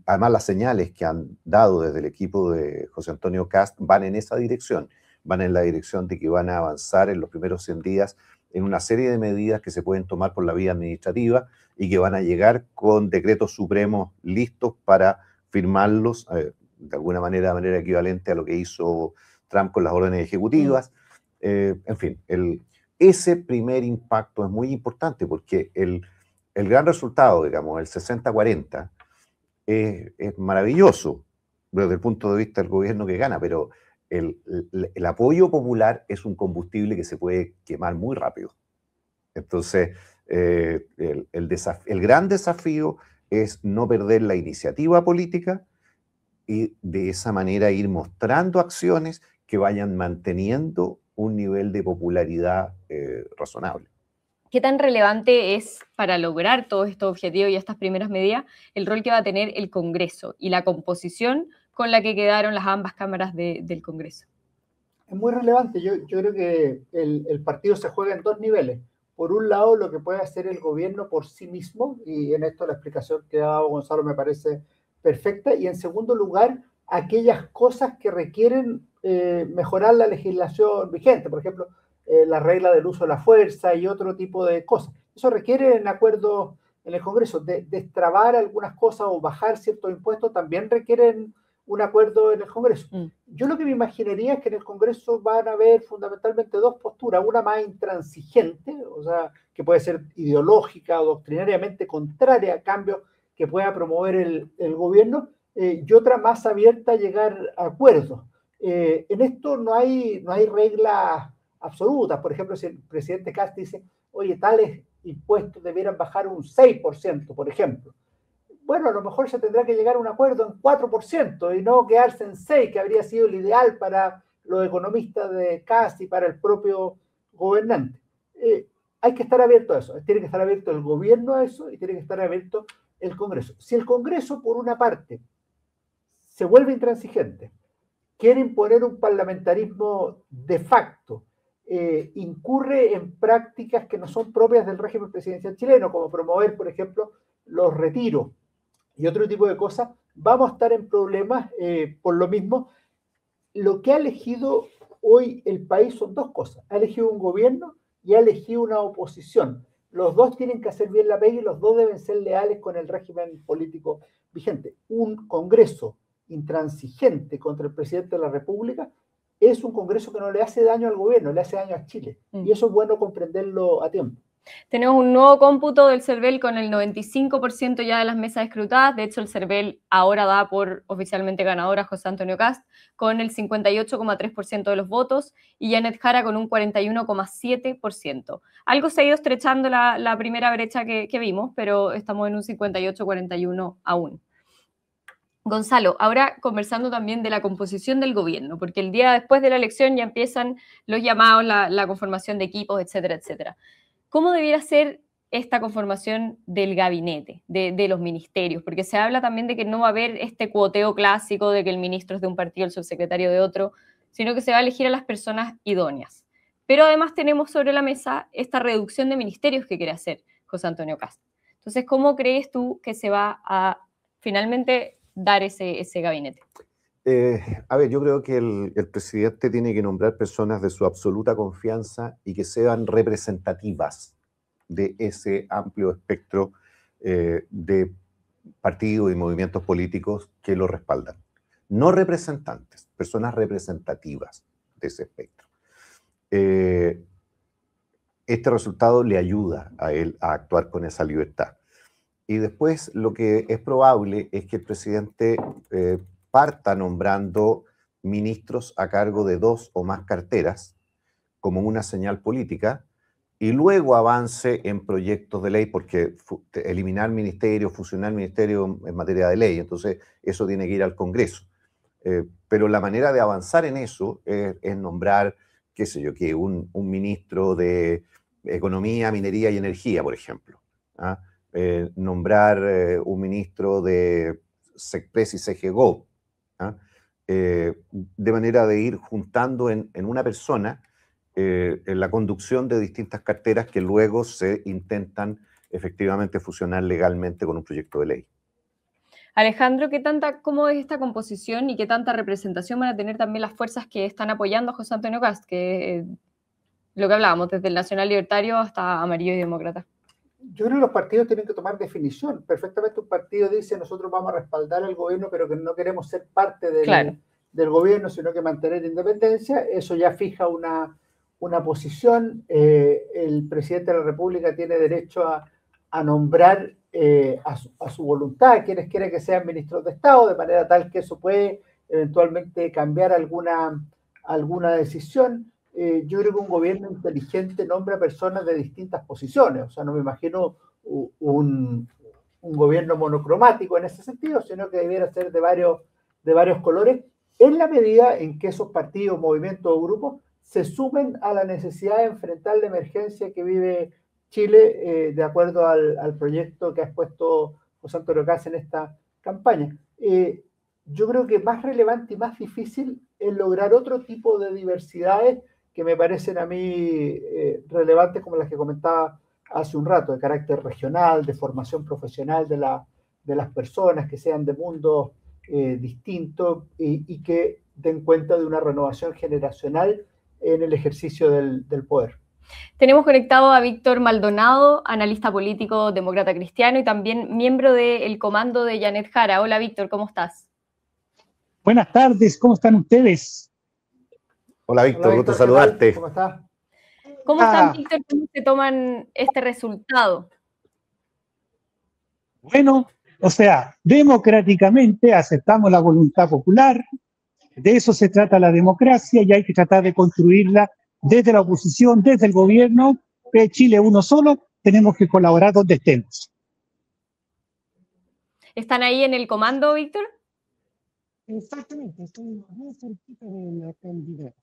Speaker 2: además las señales que han dado desde el equipo de José Antonio Kast van en esa dirección. Van en la dirección de que van a avanzar en los primeros 100 días en una serie de medidas que se pueden tomar por la vía administrativa y que van a llegar con decretos supremos listos para firmarlos de alguna manera, de manera equivalente a lo que hizo Trump con las órdenes ejecutivas. En fin, ese primer impacto es muy importante porque el gran resultado, digamos, el 60-40, es maravilloso desde el punto de vista del gobierno que gana, pero el apoyo popular es un combustible que se puede quemar muy rápido. Entonces, el gran desafío es no perder la iniciativa política y de esa manera ir mostrando acciones que vayan manteniendo un nivel de popularidad razonable.
Speaker 1: ¿Qué tan relevante es para lograr todos estos objetivos y estas primeras medidas el rol que va a tener el Congreso y la composición con la que quedaron las ambas cámaras del Congreso?
Speaker 3: Es muy relevante. Yo creo que el partido se juega en 2 niveles. Por un lado, lo que puede hacer el gobierno por sí mismo, y en esto la explicación que ha dado Gonzalo me parece perfecta, y en segundo lugar, aquellas cosas que requieren mejorar la legislación vigente, por ejemplo, la regla del uso de la fuerza y otro tipo de cosas. Eso requiere un acuerdo en el Congreso. Destrabar algunas cosas o bajar ciertos impuestos también requieren un acuerdo en el Congreso. Yo lo que me imaginaría es que en el Congreso van a haber fundamentalmente 2 posturas, una más intransigente, o sea, que puede ser ideológica o doctrinariamente contraria a cambios que pueda promover el gobierno, y otra más abierta a llegar a acuerdos. En esto no hay reglas absolutas. Por ejemplo, si el presidente Kast dice, oye, tales impuestos debieran bajar un 6%, por ejemplo. Bueno, a lo mejor se tendrá que llegar a un acuerdo en 4% y no quedarse en 6%, que habría sido el ideal para los economistas de Kast y para el propio gobernante. Hay que estar abierto a eso. Tiene que estar abierto el gobierno a eso y tiene que estar abierto el Congreso. Si el Congreso, por una parte, se vuelve intransigente, quiere imponer un parlamentarismo de facto, incurre en prácticas que no son propias del régimen presidencial chileno, como promover, por ejemplo, los retiros y otro tipo de cosas, vamos a estar en problemas. Por lo mismo, lo que ha elegido hoy el país son 2 cosas. Ha elegido un gobierno y ha elegido una oposición. los dos tienen que hacer bien la pega y los dos deben ser leales con el régimen político vigente. Un Congreso intransigente contra el presidente de la República es un Congreso que no le hace daño al gobierno, le hace daño a Chile. Y eso es bueno comprenderlo a tiempo.
Speaker 1: Tenemos un nuevo cómputo del CERVEL con el 95% ya de las mesas escrutadas. De hecho, el CERVEL ahora da por oficialmente ganador a José Antonio Kast con el 58,3% de los votos y Janet Jara con un 41,7%. Algo se ha ido estrechando la primera brecha que vimos, pero estamos en un 58-41 aún. Gonzalo, ahora conversando también de la composición del gobierno, porque el día después de la elección ya empiezan los llamados, la conformación de equipos, etcétera, etcétera. ¿Cómo debiera ser esta conformación del gabinete, de los ministerios? Porque se habla también de que no va a haber este cuoteo clásico de que el ministro es de un partido, el subsecretario de otro, sino que se va a elegir a las personas idóneas. Pero además tenemos sobre la mesa esta reducción de ministerios que quiere hacer José Antonio Kast. Entonces, ¿cómo crees tú que se va a finalmente dar ese gabinete?
Speaker 2: A ver, yo creo que el presidente tiene que nombrar personas de su absoluta confianza y que sean representativas de ese amplio espectro de partidos y movimientos políticos que lo respaldan. No representantes, personas representativas de ese espectro. Este resultado le ayuda a él a actuar con esa libertad. Y después lo que es probable es que el presidente parta nombrando ministros a cargo de 2 o más carteras como una señal política y luego avance en proyectos de ley, porque eliminar ministerios, fusionar ministerios en materia de ley, entonces eso tiene que ir al Congreso. Pero la manera de avanzar en eso es nombrar, qué sé yo, que un ministro de Economía, Minería y Energía, por ejemplo. ¿Ah? Nombrar un ministro de SECPRES y CGGO, ¿ah? De manera de ir juntando en una persona en la conducción de distintas carteras que luego se intentan efectivamente fusionar legalmente con un proyecto de ley.
Speaker 1: Alejandro, ¿cómo es esta composición y qué tanta representación van a tener también las fuerzas que están apoyando a José Antonio Kast, que lo que hablábamos, desde el Nacional Libertario hasta Amarillo y Demócrata?
Speaker 3: Yo creo que los partidos tienen que tomar definición. Perfectamente un partido dice, nosotros vamos a respaldar al gobierno, pero que no queremos ser parte del gobierno, sino que mantener independencia. Eso ya fija una posición. El presidente de la República tiene derecho a nombrar a su voluntad quienes quiere que sean ministros de Estado, de manera tal que eso puede eventualmente cambiar alguna decisión. Yo creo que un gobierno inteligente nombra personas de distintas posiciones, o sea, no me imagino un gobierno monocromático en ese sentido, sino que debiera ser de varios colores, en la medida en que esos partidos, movimientos o grupos se sumen a la necesidad de enfrentar la emergencia que vive Chile, de acuerdo al proyecto que ha expuesto José Antonio Kast en esta campaña. Yo creo que más relevante y más difícil es lograr otro tipo de diversidades que me parecen a mí relevantes, como las que comentaba hace un rato, de carácter regional, de formación profesional de las personas, que sean de mundos distintos y que den cuenta de una renovación generacional en el ejercicio del poder.
Speaker 1: Tenemos conectado a Víctor Maldonado, analista político, demócrata cristiano y también miembro del comando de Janet Jara. Hola Víctor, ¿cómo estás?
Speaker 8: Buenas tardes, ¿cómo están ustedes?
Speaker 2: Hola Víctor, gusto saludarte.
Speaker 3: ¿Cómo estás?
Speaker 1: ¿Cómo están, Víctor? ¿Cómo se toman este resultado?
Speaker 8: Bueno, o sea, democráticamente aceptamos la voluntad popular, de eso se trata la democracia y hay que tratar de construirla desde la oposición, desde el gobierno, de Chile uno solo, tenemos que colaborar donde estemos.
Speaker 1: ¿Están ahí en el comando, Víctor?
Speaker 8: Exactamente, estoy muy cerquita de la candidata.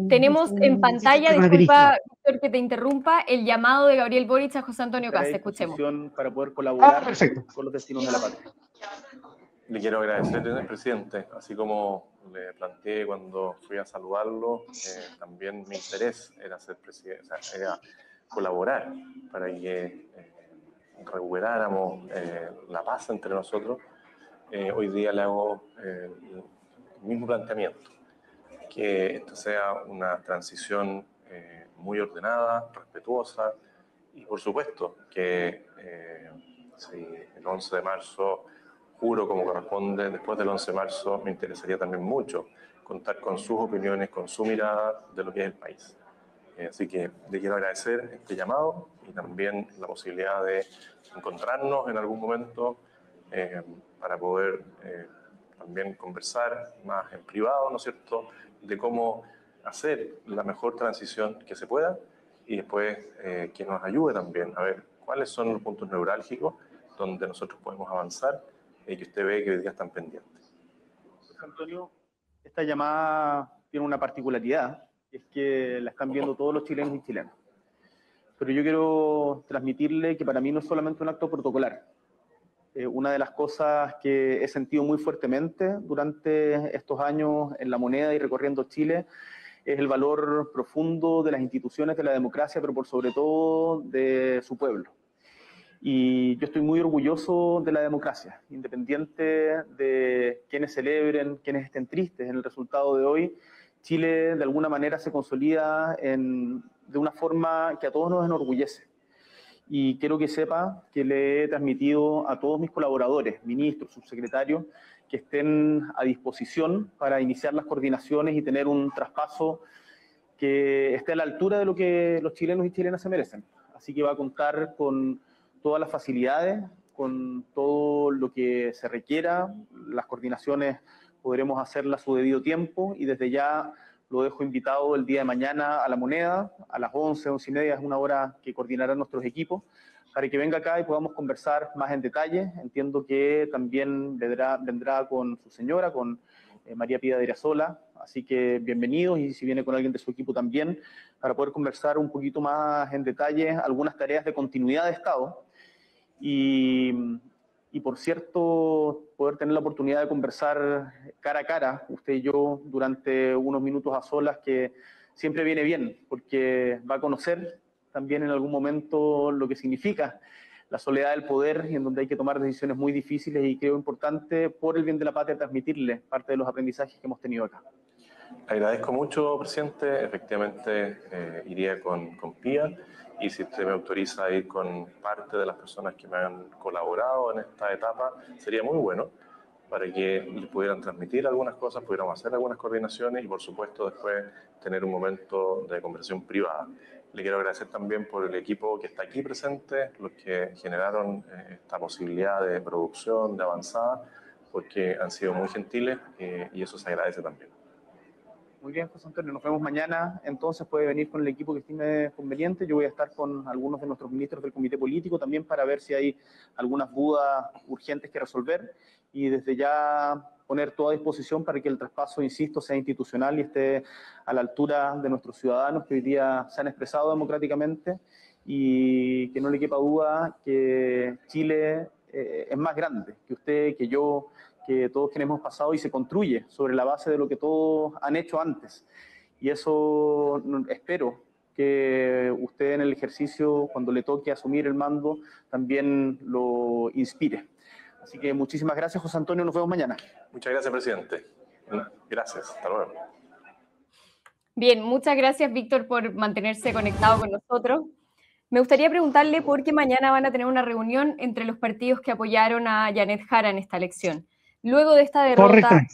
Speaker 1: Tenemos en pantalla, disculpa Víctor que te interrumpa, el llamado de Gabriel Boric a José Antonio Kast. Escuchemos.
Speaker 9: Para poder colaborar
Speaker 8: con
Speaker 9: los destinos de la patria. Le quiero agradecer, presidente, así como le planteé cuando fui a saludarlo, también mi interés era ser presidente, o sea, era colaborar para que recuperáramos la paz entre nosotros. Hoy día le hago el mismo planteamiento, que esto sea una transición muy ordenada, respetuosa, Y por supuesto que si el 11 de marzo juro como corresponde, después del 11 de marzo me interesaría también mucho contar con sus opiniones, con su mirada de lo que es el país. Así que le quiero agradecer este llamado y también la posibilidad de encontrarnos en algún momento para poder también conversar más en privado, ¿no es cierto?, de cómo hacer la mejor transición que se pueda y después que nos ayude también a ver cuáles son los puntos neurálgicos donde nosotros podemos avanzar y que usted ve que hoy día están pendientes.
Speaker 10: José Antonio, esta llamada tiene una particularidad, es que la están viendo todos los chilenos y chilenas. Pero yo quiero transmitirle que para mí no es solamente un acto protocolar. Una de las cosas que he sentido muy fuertemente durante estos años en La Moneda y recorriendo Chile es el valor profundo de las instituciones de la democracia, pero por sobre todo de su pueblo. Y yo estoy muy orgulloso de la democracia, independiente de quienes celebren, quienes estén tristes en el resultado de hoy. Chile de alguna manera se consolida de una forma que a todos nos enorgullece. Y quiero que sepa que le he transmitido a todos mis colaboradores, ministros, subsecretarios, que estén a disposición para iniciar las coordinaciones y tener un traspaso que esté a la altura de lo que los chilenos y chilenas se merecen. Así que va a contar con todas las facilidades, con todo lo que se requiera. Las coordinaciones podremos hacerlas a su debido tiempo y desde ya lo dejo invitado el día de mañana a La Moneda, a las 11, 11:30, es una hora que coordinarán nuestros equipos, para que venga acá y podamos conversar más en detalle. Entiendo que también vendrá con su señora, con María Pía de Irasola, así que bienvenidos, y si viene con alguien de su equipo también, para poder conversar un poquito más en detalle algunas tareas de continuidad de Estado. Y por cierto, poder tener la oportunidad de conversar cara a cara, usted y yo, durante unos minutos a solas, que siempre viene bien, porque va a conocer también en algún momento lo que significa la soledad del poder, y en donde hay que tomar decisiones muy difíciles, y creo importante, por el bien de la patria, transmitirle parte de los aprendizajes que hemos tenido acá.
Speaker 9: Agradezco mucho, presidente. Efectivamente, iría con Pía, y si usted me autoriza a ir con parte de las personas que me han colaborado en esta etapa, sería muy bueno para que les pudieran transmitir algunas cosas, pudiéramos hacer algunas coordinaciones y, por supuesto, después tener un momento de conversación privada. Le quiero agradecer también por el equipo que está aquí presente, los que generaron esta posibilidad de producción, de avanzada, porque han sido muy gentiles y eso se agradece también.
Speaker 10: Muy bien, José Antonio, nos vemos mañana. Entonces puede venir con el equipo que estime conveniente. Yo voy a estar con algunos de nuestros ministros del comité político también para ver si hay algunas dudas urgentes que resolver, y desde ya poner toda disposición para que el traspaso, insisto, sea institucional y esté a la altura de nuestros ciudadanos que hoy día se han expresado democráticamente, y que no le quepa duda que Chile es más grande que usted, que yo, que todos quienes hemos pasado, y se construye sobre la base de lo que todos han hecho antes. Y eso espero que usted en el ejercicio, cuando le toque asumir el mando, también lo inspire. Así que muchísimas gracias, José Antonio, nos vemos mañana.
Speaker 9: Muchas gracias, presidente. Gracias, hasta luego.
Speaker 1: Bien, muchas gracias, Víctor, por mantenerse conectado con nosotros. Me gustaría preguntarle por qué mañana van a tener una reunión entre los partidos que apoyaron a Janet Jara en esta elección. Luego de esta derrota,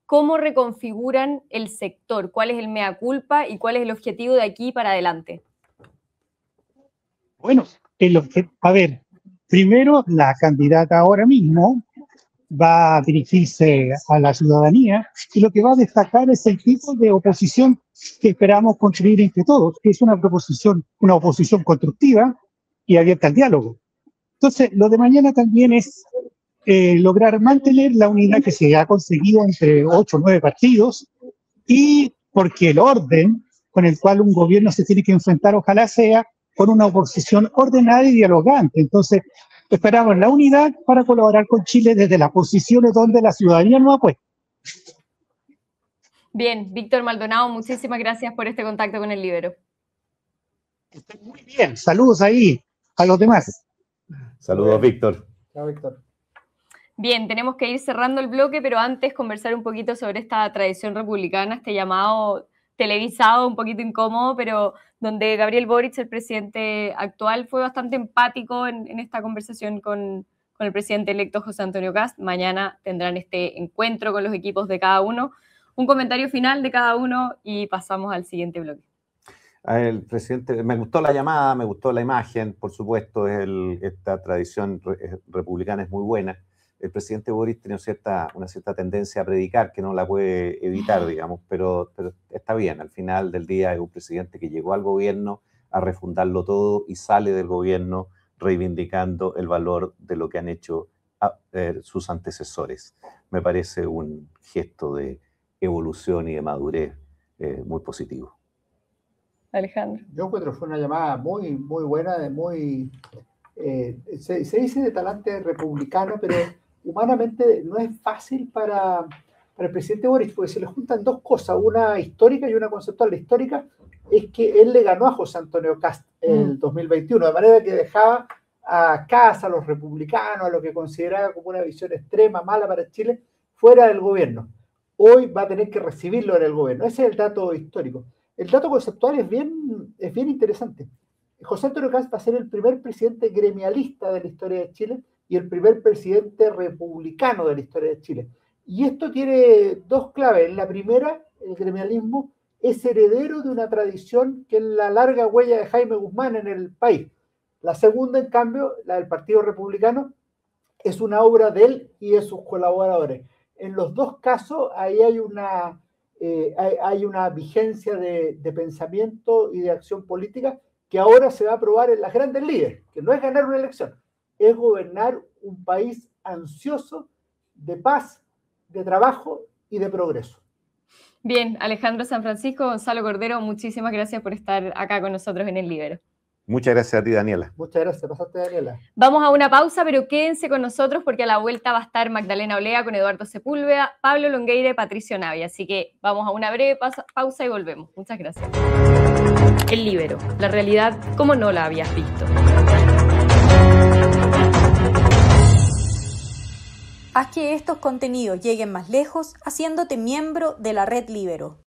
Speaker 1: ¿cómo reconfiguran el sector? ¿Cuál es el mea culpa y cuál es el objetivo de aquí para adelante?
Speaker 8: Bueno, a ver, primero la candidata ahora mismo va a dirigirse a la ciudadanía, y lo que va a destacar es el tipo de oposición que esperamos construir entre todos, que es una oposición constructiva y abierta al diálogo. Entonces, lo de mañana también es lograr mantener la unidad que se ha conseguido entre 8 o 9 partidos, y porque el orden con el cual un gobierno se tiene que enfrentar, ojalá sea con una oposición ordenada y dialogante. Entonces, esperamos la unidad para colaborar con Chile desde las posiciones donde la ciudadanía nos apoya.
Speaker 1: Bien, Víctor Maldonado, muchísimas gracias por este contacto con el Líbero.
Speaker 8: Muy bien, saludos ahí a los demás.
Speaker 2: Saludos, Víctor.
Speaker 3: Chao, Víctor.
Speaker 1: Bien, tenemos que ir cerrando el bloque, pero antes conversar un poquito sobre esta tradición republicana, este llamado televisado, un poquito incómodo, pero donde Gabriel Boric, el presidente actual, fue bastante empático en esta conversación con el presidente electo José Antonio Kast. Mañana tendrán este encuentro con los equipos de cada uno. Un comentario final de cada uno y pasamos al siguiente bloque.
Speaker 2: El presidente, me gustó la llamada, me gustó la imagen, por supuesto, esta tradición republicana es muy buena. El presidente Boric tiene una cierta tendencia a predicar que no la puede evitar, digamos, pero está bien. Al final del día es un presidente que llegó al gobierno a refundarlo todo y sale del gobierno reivindicando el valor de lo que han hecho sus antecesores. Me parece un gesto de evolución y de madurez muy positivo.
Speaker 1: Alejandro.
Speaker 3: Yo encuentro que fue una llamada muy, muy buena, se dice de talante republicano, pero humanamente no es fácil para el presidente Boric, porque se le juntan dos cosas, una histórica y una conceptual. La histórica es que él le ganó a José Antonio Kast en el 2021, de manera que dejaba a Kast, a los republicanos, a lo que consideraba como una visión extrema, mala para Chile, fuera del gobierno. Hoy va a tener que recibirlo en el gobierno. Ese es el dato histórico. El dato conceptual es bien interesante. José Antonio Kast va a ser el primer presidente gremialista de la historia de Chile y el primer presidente republicano de la historia de Chile. Y esto tiene dos claves. La primera, el gremialismo es heredero de una tradición que es la larga huella de Jaime Guzmán en el país. La segunda, en cambio, la del Partido Republicano, es una obra de él y de sus colaboradores. En los dos casos, ahí hay una vigencia de pensamiento y de acción política que ahora se va a probar en las grandes líderes, que no es ganar una elección, es gobernar un país ansioso de paz, de trabajo y de progreso.
Speaker 1: Bien, Alejandro San Francisco, Gonzalo Cordero, muchísimas gracias por estar acá con nosotros en El Líbero.
Speaker 2: Muchas gracias a ti, Daniela.
Speaker 3: Muchas gracias, pasaste, Daniela.
Speaker 1: Vamos a una pausa, pero quédense con nosotros porque a la vuelta va a estar Magdalena Olea con Eduardo Sepúlveda, Pablo Longueira y Patricio Navia. Así que vamos a una breve pausa y volvemos. Muchas gracias. El Líbero, la realidad como no la habías visto.
Speaker 11: Haz que estos contenidos lleguen más lejos haciéndote miembro de la Red Líbero.